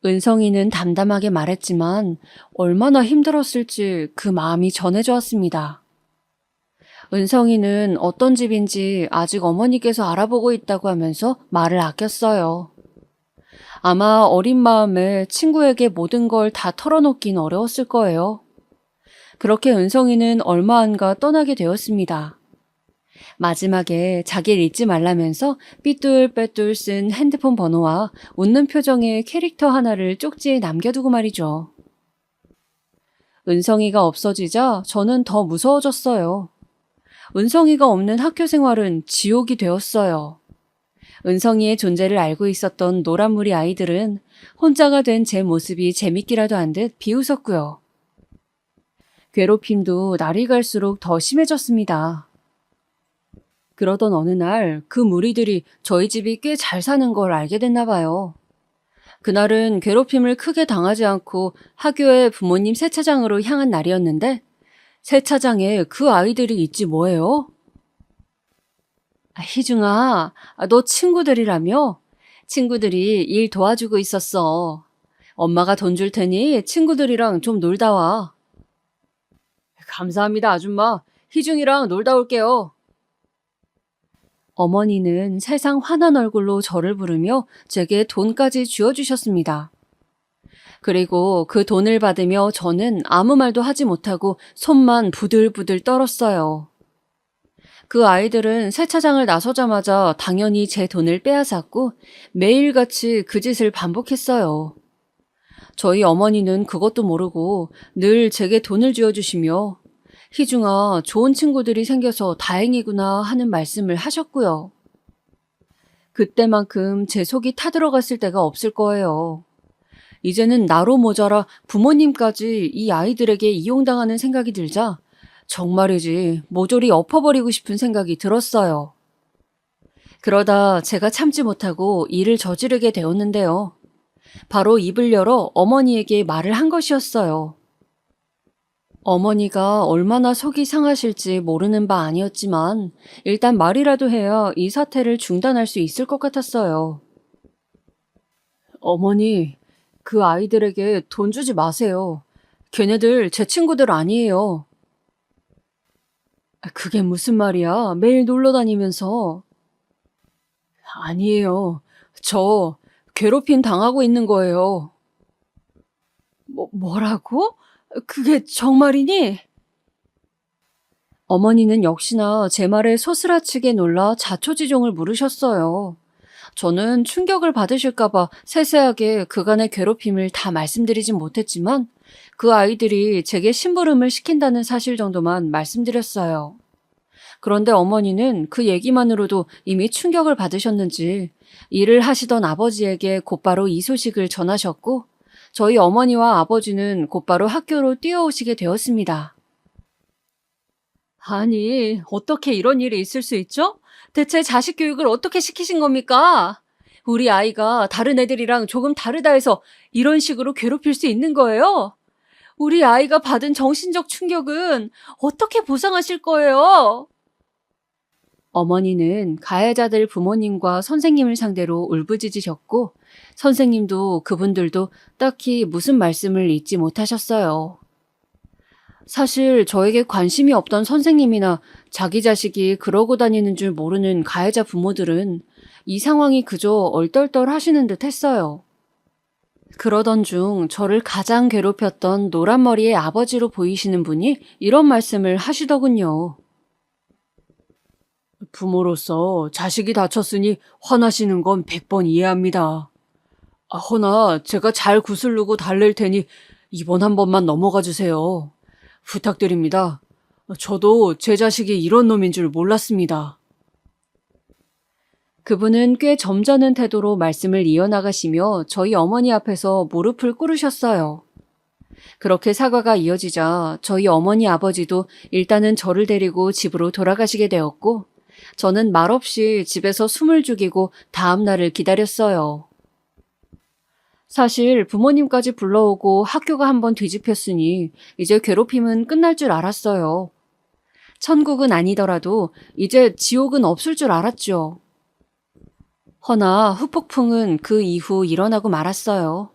[SPEAKER 2] 은성이는 담담하게 말했지만 얼마나 힘들었을지 그 마음이 전해져 왔습니다. 은성이는 어떤 집인지 아직 어머니께서 알아보고 있다고 하면서 말을 아꼈어요. 아마 어린 마음에 친구에게 모든 걸 다 털어놓긴 어려웠을 거예요. 그렇게 은성이는 얼마 안가 떠나게 되었습니다. 마지막에 자기를 잊지 말라면서 삐뚤빼뚤 쓴 핸드폰 번호와 웃는 표정의 캐릭터 하나를 쪽지에 남겨두고 말이죠. 은성이가 없어지자 저는 더 무서워졌어요. 은성이가 없는 학교 생활은 지옥이 되었어요. 은성이의 존재를 알고 있었던 노란무리 아이들은 혼자가 된 제 모습이 재밌기라도 한 듯 비웃었고요. 괴롭힘도 날이 갈수록 더 심해졌습니다. 그러던 어느 날 그 무리들이 저희 집이 꽤 잘 사는 걸 알게 됐나 봐요. 그날은 괴롭힘을 크게 당하지 않고 학교의 부모님 세차장으로 향한 날이었는데 세차장에 그 아이들이 있지 뭐예요? 희중아, 너 친구들이라며? 친구들이 일 도와주고 있었어. 엄마가 돈 줄 테니 친구들이랑 좀 놀다 와. 감사합니다, 아줌마. 희중이랑 놀다 올게요. 어머니는 세상 환한 얼굴로 저를 부르며 제게 돈까지 쥐어주셨습니다. 그리고 그 돈을 받으며 저는 아무 말도 하지 못하고 손만 부들부들 떨었어요. 그 아이들은 세차장을 나서자마자 당연히 제 돈을 빼앗았고 매일같이 그 짓을 반복했어요. 저희 어머니는 그것도 모르고 늘 제게 돈을 쥐어주시며 희중아, 좋은 친구들이 생겨서 다행이구나 하는 말씀을 하셨고요. 그때만큼 제 속이 타들어갔을 때가 없을 거예요. 이제는 나로 모자라 부모님까지 이 아이들에게 이용당하는 생각이 들자 정말이지 모조리 엎어버리고 싶은 생각이 들었어요. 그러다 제가 참지 못하고 일을 저지르게 되었는데요. 바로 입을 열어 어머니에게 말을 한 것이었어요. 어머니가 얼마나 속이 상하실지 모르는 바 아니었지만 일단 말이라도 해야 이 사태를 중단할 수 있을 것 같았어요. 어머니, 그 아이들에게 돈 주지 마세요. 걔네들 제 친구들 아니에요. 그게 무슨 말이야? 매일 놀러 다니면서. 아니에요. 저 괴롭힘 당하고 있는 거예요. 뭐라고? 그게 정말이니? 어머니는 역시나 제 말에 소스라치게 놀라 자초지종을 물으셨어요. 저는 충격을 받으실까봐 세세하게 그간의 괴롭힘을 다 말씀드리진 못했지만 그 아이들이 제게 심부름을 시킨다는 사실 정도만 말씀드렸어요. 그런데 어머니는 그 얘기만으로도 이미 충격을 받으셨는지 일을 하시던 아버지에게 곧바로 이 소식을 전하셨고 저희 어머니와 아버지는 곧바로 학교로 뛰어오시게 되었습니다. 아니, 어떻게 이런 일이 있을 수 있죠? 대체 자식 교육을 어떻게 시키신 겁니까? 우리 아이가 다른 애들이랑 조금 다르다 해서 이런 식으로 괴롭힐 수 있는 거예요? 우리 아이가 받은 정신적 충격은 어떻게 보상하실 거예요? 어머니는 가해자들 부모님과 선생님을 상대로 울부짖으셨고 선생님도 그분들도 딱히 무슨 말씀을 잇지 못하셨어요. 사실 저에게 관심이 없던 선생님이나 자기 자식이 그러고 다니는 줄 모르는 가해자 부모들은 이 상황이 그저 얼떨떨 하시는 듯 했어요. 그러던 중 저를 가장 괴롭혔던 노란머리의 아버지로 보이시는 분이 이런 말씀을 하시더군요. 부모로서 자식이 다쳤으니 화나시는 건 100번 이해합니다. 허나 제가 잘 구슬르고 달랠 테니 이번 한 번만 넘어가 주세요. 부탁드립니다. 저도 제 자식이 이런 놈인 줄 몰랐습니다. 그분은 꽤 점잖은 태도로 말씀을 이어나가시며 저희 어머니 앞에서 무릎을 꿇으셨어요. 그렇게 사과가 이어지자 저희 어머니 아버지도 일단은 저를 데리고 집으로 돌아가시게 되었고 저는 말없이 집에서 숨을 죽이고 다음 날을 기다렸어요. 사실 부모님까지 불러오고 학교가 한번 뒤집혔으니 이제 괴롭힘은 끝날 줄 알았어요. 천국은 아니더라도 이제 지옥은 없을 줄 알았죠. 허나 후폭풍은 그 이후 일어나고 말았어요.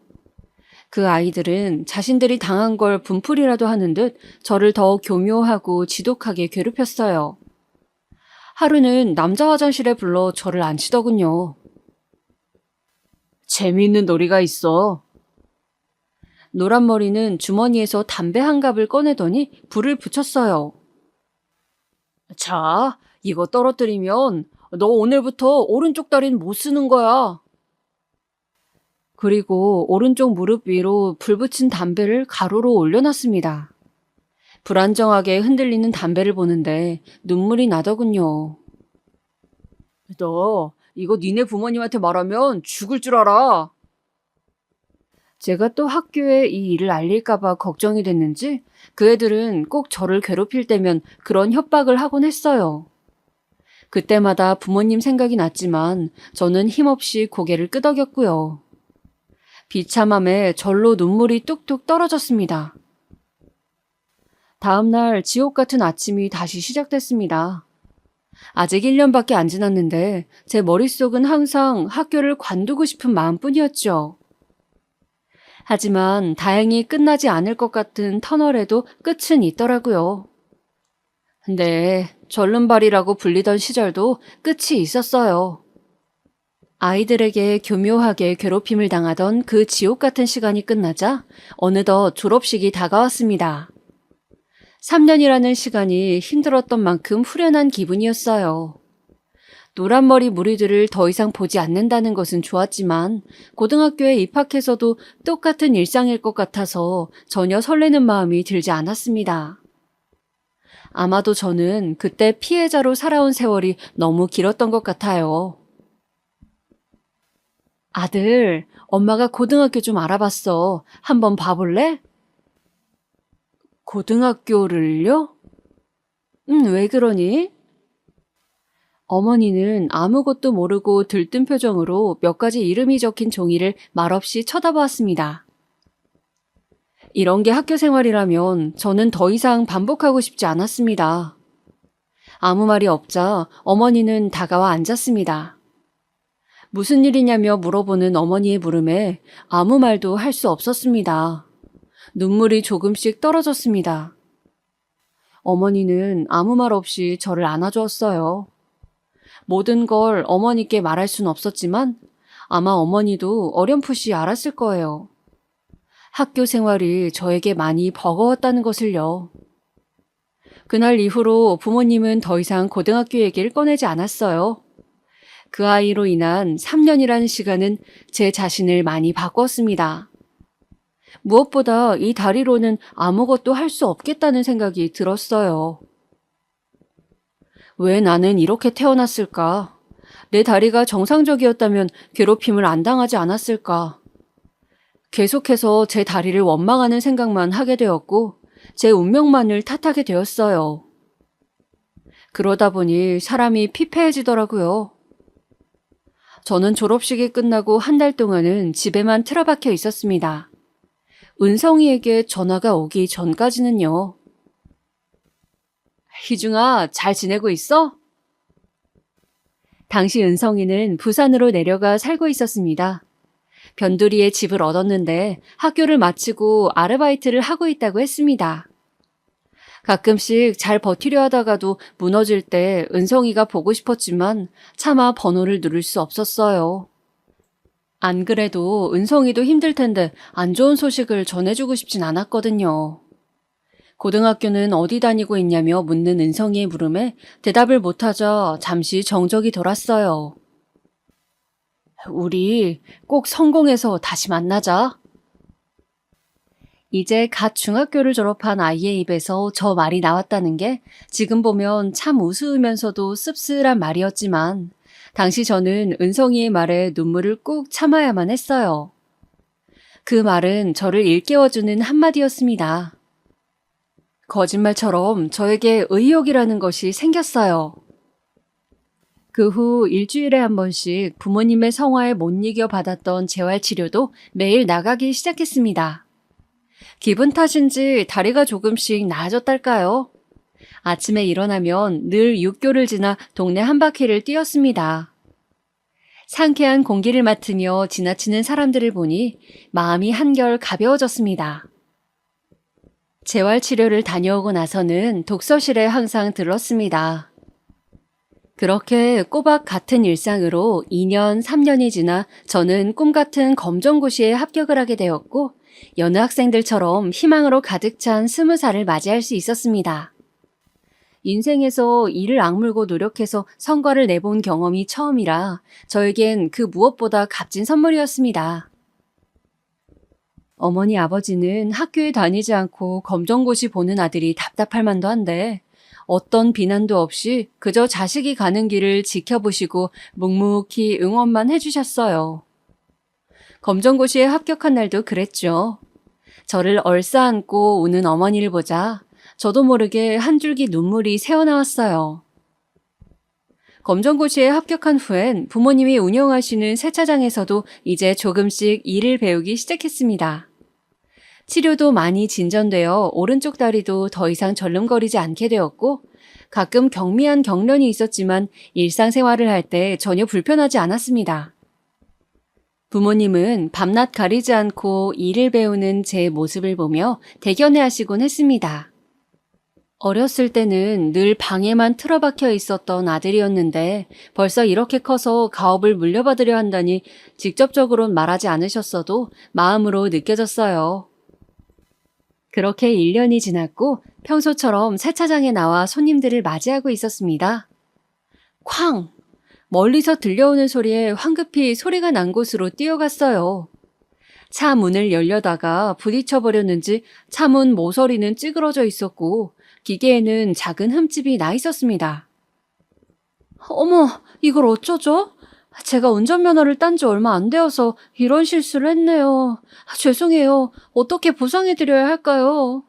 [SPEAKER 2] 그 아이들은 자신들이 당한 걸 분풀이라도 하는 듯 저를 더 교묘하고 지독하게 괴롭혔어요. 하루는 남자 화장실에 불러 저를 앉히더군요. 재미있는 놀이가 있어. 노란머리는 주머니에서 담배 한 갑을 꺼내더니 불을 붙였어요. 자, 이거 떨어뜨리면 너 오늘부터 오른쪽 다리는 못 쓰는 거야. 그리고 오른쪽 무릎 위로 불 붙인 담배를 가로로 올려놨습니다. 불안정하게 흔들리는 담배를 보는데 눈물이 나더군요. 너 이거 니네 부모님한테 말하면 죽을 줄 알아. 제가 또 학교에 이 일을 알릴까봐 걱정이 됐는지 그 애들은 꼭 저를 괴롭힐 때면 그런 협박을 하곤 했어요. 그때마다 부모님 생각이 났지만 저는 힘없이 고개를 끄덕였고요. 비참함에 절로 눈물이 뚝뚝 떨어졌습니다. 다음 날 지옥 같은 아침이 다시 시작됐습니다. 아직 1년밖에 안 지났는데 제 머릿속은 항상 학교를 관두고 싶은 마음뿐이었죠. 하지만 다행히 끝나지 않을 것 같은 터널에도 끝은 있더라고요. 네, 절름발이라고 불리던 시절도 끝이 있었어요. 아이들에게 교묘하게 괴롭힘을 당하던 그 지옥 같은 시간이 끝나자 어느덧 졸업식이 다가왔습니다. 3년이라는 시간이 힘들었던 만큼 후련한 기분이었어요. 노란머리 무리들을 더 이상 보지 않는다는 것은 좋았지만 고등학교에 입학해서도 똑같은 일상일 것 같아서 전혀 설레는 마음이 들지 않았습니다. 아마도 저는 그때 피해자로 살아온 세월이 너무 길었던 것 같아요. 아들, 엄마가 고등학교 좀 알아봤어. 한번 봐볼래? 고등학교를요? 왜 그러니? 어머니는 아무것도 모르고 들뜬 표정으로 몇 가지 이름이 적힌 종이를 말없이 쳐다보았습니다. 이런 게 학교 생활이라면 저는 더 이상 반복하고 싶지 않았습니다. 아무 말이 없자 어머니는 다가와 앉았습니다. 무슨 일이냐며 물어보는 어머니의 물음에 아무 말도 할 수 없었습니다. 눈물이 조금씩 떨어졌습니다. 어머니는 아무 말 없이 저를 안아주었어요. 모든 걸 어머니께 말할 순 없었지만 아마 어머니도 어렴풋이 알았을 거예요. 학교 생활이 저에게 많이 버거웠다는 것을요. 그날 이후로 부모님은 더 이상 고등학교 얘기를 꺼내지 않았어요. 그 아이로 인한 3년이라는 시간은 제 자신을 많이 바꿨습니다. 무엇보다 이 다리로는 아무것도 할 수 없겠다는 생각이 들었어요. 왜 나는 이렇게 태어났을까? 내 다리가 정상적이었다면 괴롭힘을 안 당하지 않았을까? 계속해서 제 다리를 원망하는 생각만 하게 되었고 제 운명만을 탓하게 되었어요. 그러다 보니 사람이 피폐해지더라고요. 저는 졸업식이 끝나고 한 달 동안은 집에만 틀어박혀 있었습니다. 은성이에게 전화가 오기 전까지는요. 희중아, 잘 지내고 있어? 당시 은성이는 부산으로 내려가 살고 있었습니다. 변두리에 집을 얻었는데 학교를 마치고 아르바이트를 하고 있다고 했습니다. 가끔씩 잘 버티려 하다가도 무너질 때 은성이가 보고 싶었지만 차마 번호를 누를 수 없었어요. 안 그래도 은성이도 힘들 텐데 안 좋은 소식을 전해주고 싶진 않았거든요. 고등학교는 어디 다니고 있냐며 묻는 은성이의 물음에 대답을 못하자 잠시 정적이 돌았어요. 우리 꼭 성공해서 다시 만나자. 이제 갓 중학교를 졸업한 아이의 입에서 저 말이 나왔다는 게 지금 보면 참 우스우면서도 씁쓸한 말이었지만 당시 저는 은성이의 말에 눈물을 꾹 참아야만 했어요. 그 말은 저를 일깨워주는 한마디였습니다. 거짓말처럼 저에게 의욕이라는 것이 생겼어요. 그 후 일주일에 한 번씩 부모님의 성화에 못 이겨 받았던 재활치료도 매일 나가기 시작했습니다. 기분 탓인지 다리가 조금씩 나아졌달까요? 아침에 일어나면 늘 육교를 지나 동네 한 바퀴를 뛰었습니다. 상쾌한 공기를 맡으며 지나치는 사람들을 보니 마음이 한결 가벼워졌습니다. 재활치료를 다녀오고 나서는 독서실에 항상 들렀습니다. 그렇게 꼬박 같은 일상으로 2년, 3년이 지나 저는 꿈같은 검정고시에 합격을 하게 되었고 여느 학생들처럼 희망으로 가득 찬 20살을 맞이할 수 있었습니다. 인생에서 이를 악물고 노력해서 성과를 내본 경험이 처음이라 저에겐 그 무엇보다 값진 선물이었습니다. 어머니 아버지는 학교에 다니지 않고 검정고시 보는 아들이 답답할 만도 한데 어떤 비난도 없이 그저 자식이 가는 길을 지켜보시고 묵묵히 응원만 해주셨어요. 검정고시에 합격한 날도 그랬죠. 저를 얼싸안고 우는 어머니를 보자 저도 모르게 한 줄기 눈물이 새어나왔어요. 검정고시에 합격한 후엔 부모님이 운영하시는 세차장에서도 이제 조금씩 일을 배우기 시작했습니다. 치료도 많이 진전되어 오른쪽 다리도 더 이상 절름거리지 않게 되었고 가끔 경미한 경련이 있었지만 일상생활을 할 때 전혀 불편하지 않았습니다. 부모님은 밤낮 가리지 않고 일을 배우는 제 모습을 보며 대견해 하시곤 했습니다. 어렸을 때는 늘 방에만 틀어박혀 있었던 아들이었는데 벌써 이렇게 커서 가업을 물려받으려 한다니 직접적으로는 말하지 않으셨어도 마음으로 느껴졌어요. 그렇게 1년이 지났고 평소처럼 세차장에 나와 손님들을 맞이하고 있었습니다. 쾅! 멀리서 들려오는 소리에 황급히 소리가 난 곳으로 뛰어갔어요. 차 문을 열려다가 부딪혀버렸는지 차문 모서리는 찌그러져 있었고 기계에는 작은 흠집이 나 있었습니다. 어머, 이걸 어쩌죠? 제가 운전면허를 딴 지 얼마 안 되어서 이런 실수를 했네요. 죄송해요. 어떻게 보상해드려야 할까요?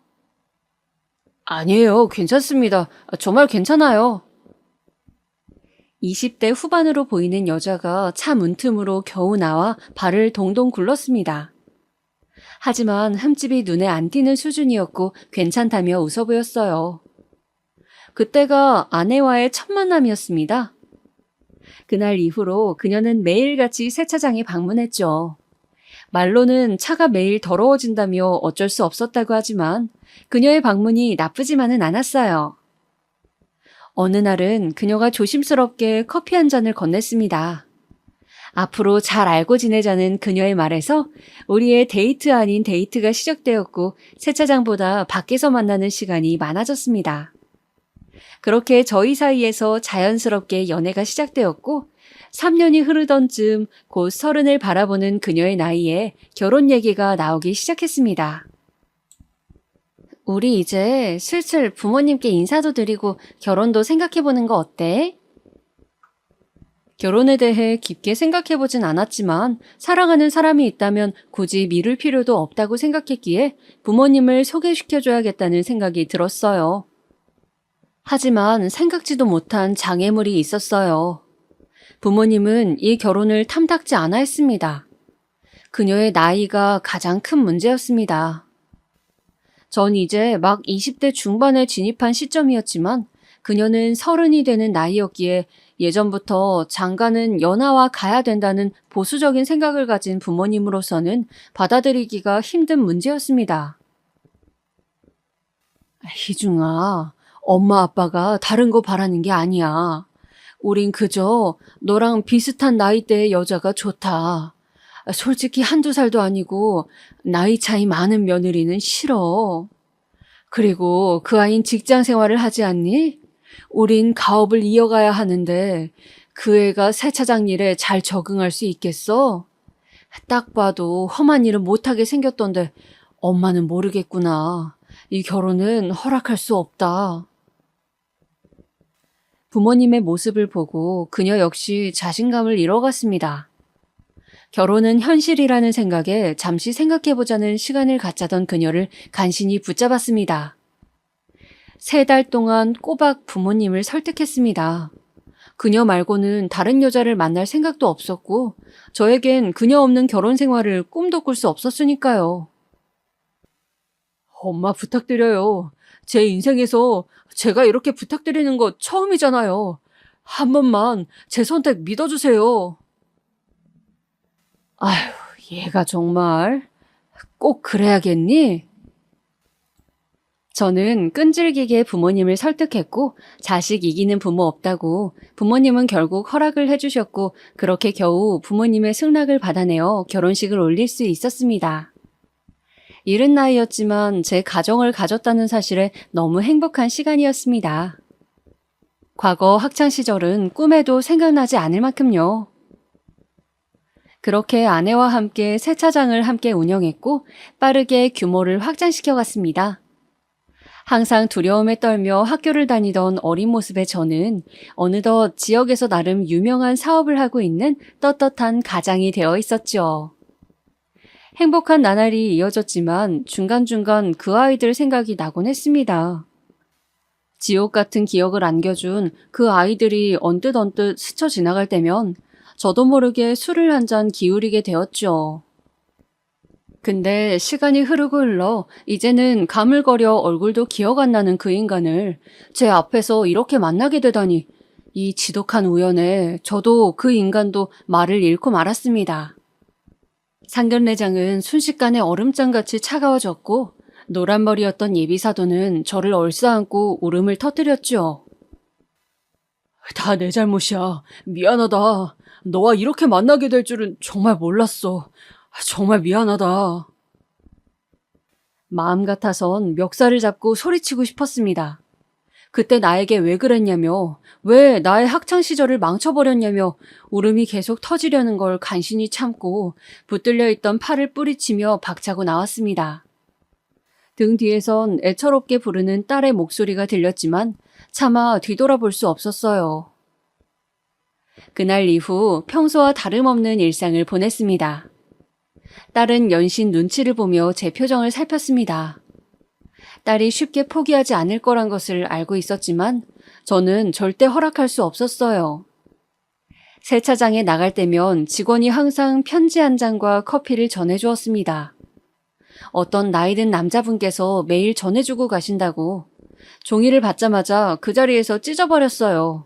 [SPEAKER 2] 아니에요. 괜찮습니다. 정말 괜찮아요. 20대 후반으로 보이는 여자가 차 문틈으로 겨우 나와 발을 동동 굴렀습니다. 하지만 흠집이 눈에 안 띄는 수준이었고 괜찮다며 웃어 보였어요. 그때가 아내와의 첫 만남이었습니다. 그날 이후로 그녀는 매일같이 세차장에 방문했죠. 말로는 차가 매일 더러워진다며 어쩔 수 없었다고 하지만 그녀의 방문이 나쁘지만은 않았어요. 어느 날은 그녀가 조심스럽게 커피 한 잔을 건넸습니다. 앞으로 잘 알고 지내자는 그녀의 말에서 우리의 데이트 아닌 데이트가 시작되었고 세차장보다 밖에서 만나는 시간이 많아졌습니다. 그렇게 저희 사이에서 자연스럽게 연애가 시작되었고 3년이 흐르던 즈음 곧 30을 바라보는 그녀의 나이에 결혼 얘기가 나오기 시작했습니다. 우리 이제 슬슬 부모님께 인사도 드리고 결혼도 생각해보는 거 어때? 결혼에 대해 깊게 생각해보진 않았지만 사랑하는 사람이 있다면 굳이 미룰 필요도 없다고 생각했기에 부모님을 소개시켜줘야겠다는 생각이 들었어요. 하지만 생각지도 못한 장애물이 있었어요. 부모님은 이 결혼을 탐탁지 않아 했습니다. 그녀의 나이가 가장 큰 문제였습니다. 전 이제 막 20대 중반에 진입한 시점이었지만 그녀는 30이 되는 나이였기에 예전부터 장가는 연하와 가야 된다는 보수적인 생각을 가진 부모님으로서는 받아들이기가 힘든 문제였습니다. 희중아, 엄마 아빠가 다른 거 바라는 게 아니야. 우린 그저 너랑 비슷한 나이대의 여자가 좋다. 솔직히 한두 살도 아니고 나이 차이 많은 며느리는 싫어. 그리고 그 아이는 직장 생활을 하지 않니? 우린 가업을 이어가야 하는데 그 애가 세차장 일에 잘 적응할 수 있겠어? 딱 봐도 험한 일은 못하게 생겼던데 엄마는 모르겠구나. 이 결혼은 허락할 수 없다. 부모님의 모습을 보고 그녀 역시 자신감을 잃어갔습니다. 결혼은 현실이라는 생각에 잠시 생각해보자는 시간을 갖자던 그녀를 간신히 붙잡았습니다. 3달 동안 꼬박 부모님을 설득했습니다. 그녀 말고는 다른 여자를 만날 생각도 없었고 저에겐 그녀 없는 결혼 생활을 꿈도 꿀 수 없었으니까요. 엄마 부탁드려요. 제 인생에서 제가 이렇게 부탁드리는 거 처음이잖아요. 한 번만 제 선택 믿어주세요. 아휴, 얘가 정말 꼭 그래야겠니? 저는 끈질기게 부모님을 설득했고 자식 이기는 부모 없다고 부모님은 결국 허락을 해주셨고 그렇게 겨우 부모님의 승낙을 받아내어 결혼식을 올릴 수 있었습니다. 이른 나이였지만 제 가정을 가졌다는 사실에 너무 행복한 시간이었습니다. 과거 학창시절은 꿈에도 생각나지 않을 만큼요. 그렇게 아내와 함께 세차장을 함께 운영했고 빠르게 규모를 확장시켜 갔습니다. 항상 두려움에 떨며 학교를 다니던 어린 모습의 저는 어느덧 지역에서 나름 유명한 사업을 하고 있는 떳떳한 가장이 되어 있었죠. 행복한 나날이 이어졌지만 중간중간 그 아이들 생각이 나곤 했습니다. 지옥 같은 기억을 안겨준 그 아이들이 언뜻 스쳐 지나갈 때면 저도 모르게 술을 한 잔 기울이게 되었죠. 근데 시간이 흐르고 흘러 이제는 가물거려 얼굴도 기억 안 나는 그 인간을 제 앞에서 이렇게 만나게 되다니, 이 지독한 우연에 저도 그 인간도 말을 잃고 말았습니다. 상견례장은 순식간에 얼음장같이 차가워졌고 노란 머리였던 예비사도는 저를 얼싸안고 울음을 터뜨렸죠. 다 내 잘못이야. 미안하다. 너와 이렇게 만나게 될 줄은 정말 몰랐어. 정말 미안하다. 마음 같아선 멱살을 잡고 소리치고 싶었습니다. 그때 나에게 왜 그랬냐며, 왜 나의 학창시절을 망쳐버렸냐며 울음이 계속 터지려는 걸 간신히 참고 붙들려 있던 팔을 뿌리치며 박차고 나왔습니다. 등 뒤에선 애처롭게 부르는 딸의 목소리가 들렸지만 차마 뒤돌아볼 수 없었어요. 그날 이후 평소와 다름없는 일상을 보냈습니다. 딸은 연신 눈치를 보며 제 표정을 살폈습니다. 딸이 쉽게 포기하지 않을 거란 것을 알고 있었지만 저는 절대 허락할 수 없었어요. 세차장에 나갈 때면 직원이 항상 편지 한 장과 커피를 전해주었습니다. 어떤 나이든 남자분께서 매일 전해주고 가신다고 종이를 받자마자 그 자리에서 찢어버렸어요.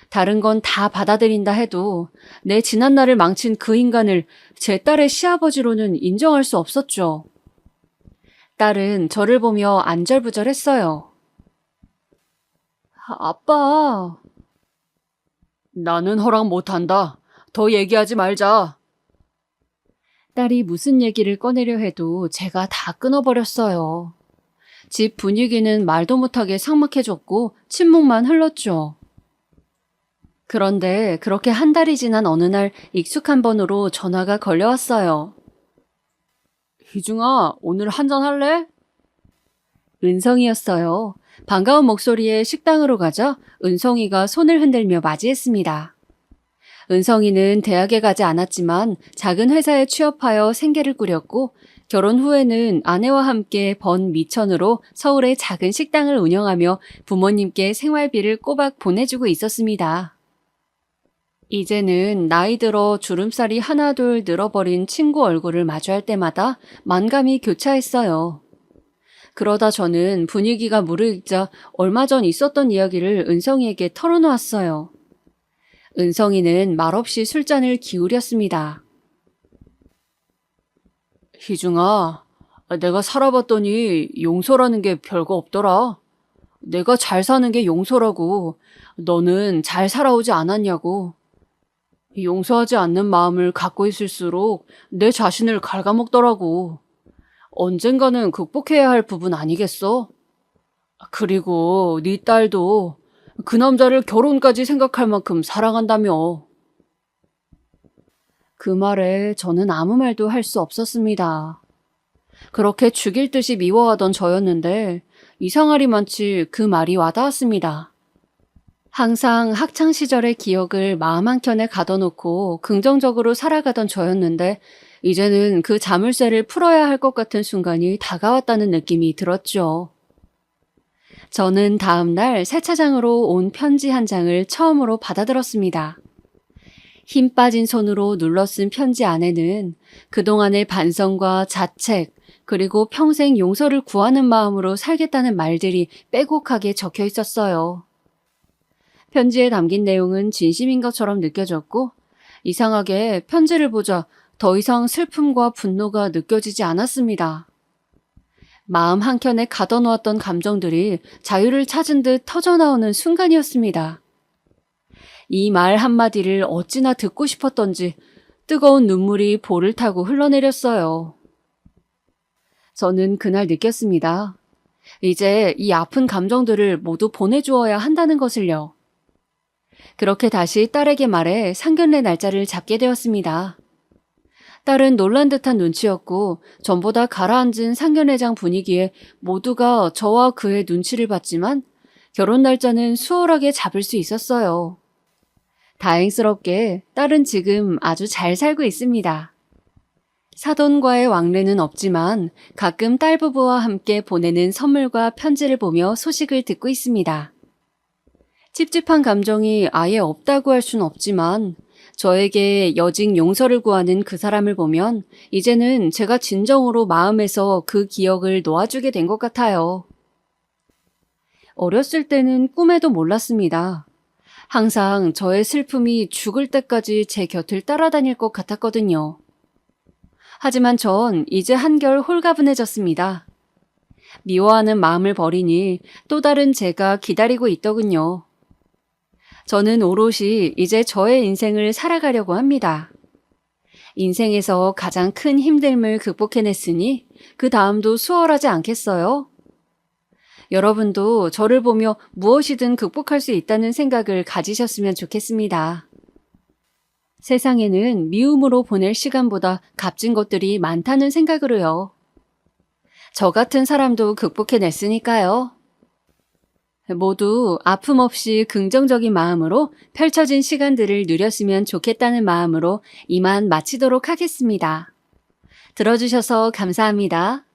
[SPEAKER 2] 다른 건 다 받아들인다 해도 내 지난날을 망친 그 인간을 제 딸의 시아버지로는 인정할 수 없었죠. 딸은 저를 보며 안절부절했어요. 아빠. 나는 허락 못한다. 더 얘기하지 말자. 딸이 무슨 얘기를 꺼내려 해도 제가 다 끊어버렸어요. 집 분위기는 말도 못하게 삭막해졌고 침묵만 흘렀죠. 그런데 그렇게 한 달이 지난 어느 날 익숙한 번호로 전화가 걸려왔어요. 희중아, 오늘 한잔 할래? 은성이었어요. 반가운 목소리에 식당으로 가자 은성이가 손을 흔들며 맞이했습니다. 은성이는 대학에 가지 않았지만 작은 회사에 취업하여 생계를 꾸렸고 결혼 후에는 아내와 함께 번 미천으로 서울의 작은 식당을 운영하며 부모님께 생활비를 꼬박 보내주고 있었습니다. 이제는 나이 들어 주름살이 하나둘 늘어버린 친구 얼굴을 마주할 때마다 만감이 교차했어요. 그러다 저는 분위기가 무르익자 얼마 전 있었던 이야기를 은성이에게 털어놓았어요. 은성이는 말없이 술잔을 기울였습니다. 희중아, 내가 살아봤더니 용서라는 게 별거 없더라. 내가 잘 사는 게 용서라고. 너는 잘 살아오지 않았냐고. 용서하지 않는 마음을 갖고 있을수록 내 자신을 갉아먹더라고. 언젠가는 극복해야 할 부분 아니겠어? 그리고 네 딸도 그 남자를 결혼까지 생각할 만큼 사랑한다며. 그 말에 저는 아무 말도 할 수 없었습니다. 그렇게 죽일 듯이 미워하던 저였는데 이상하리만치 그 말이 와닿았습니다. 항상 학창시절의 기억을 마음 한켠에 가둬놓고 긍정적으로 살아가던 저였는데 이제는 그 자물쇠를 풀어야 할 것 같은 순간이 다가왔다는 느낌이 들었죠. 저는 다음 날 세차장으로 온 편지 한 장을 처음으로 받아들었습니다. 힘 빠진 손으로 눌러 쓴 편지 안에는 그동안의 반성과 자책, 그리고 평생 용서를 구하는 마음으로 살겠다는 말들이 빼곡하게 적혀 있었어요. 편지에 담긴 내용은 진심인 것처럼 느껴졌고 이상하게 편지를 보자 더 이상 슬픔과 분노가 느껴지지 않았습니다. 마음 한켠에 가둬놓았던 감정들이 자유를 찾은 듯 터져나오는 순간이었습니다. 이 말 한마디를 어찌나 듣고 싶었던지 뜨거운 눈물이 볼을 타고 흘러내렸어요. 저는 그날 느꼈습니다. 이제 이 아픈 감정들을 모두 보내주어야 한다는 것을요. 그렇게 다시 딸에게 말해 상견례 날짜를 잡게 되었습니다. 딸은 놀란 듯한 눈치였고 전보다 가라앉은 상견례장 분위기에 모두가 저와 그의 눈치를 봤지만 결혼 날짜는 수월하게 잡을 수 있었어요. 다행스럽게 딸은 지금 아주 잘 살고 있습니다. 사돈과의 왕래는 없지만 가끔 딸 부부와 함께 보내는 선물과 편지를 보며 소식을 듣고 있습니다. 찝찝한 감정이 아예 없다고 할 순 없지만 저에게 여직 용서를 구하는 그 사람을 보면 이제는 제가 진정으로 마음에서 그 기억을 놓아주게 된 것 같아요. 어렸을 때는 꿈에도 몰랐습니다. 항상 저의 슬픔이 죽을 때까지 제 곁을 따라다닐 것 같았거든요. 하지만 전 이제 한결 홀가분해졌습니다. 미워하는 마음을 버리니 또 다른 제가 기다리고 있더군요. 저는 오롯이 이제 저의 인생을 살아가려고 합니다. 인생에서 가장 큰 힘듦을 극복해냈으니 그 다음도 수월하지 않겠어요? 여러분도 저를 보며 무엇이든 극복할 수 있다는 생각을 가지셨으면 좋겠습니다. 세상에는 미움으로 보낼 시간보다 값진 것들이 많다는 생각으로요. 저 같은 사람도 극복해냈으니까요. 모두 아픔 없이 긍정적인 마음으로 펼쳐진 시간들을 누렸으면 좋겠다는 마음으로 이만 마치도록 하겠습니다. 들어주셔서 감사합니다.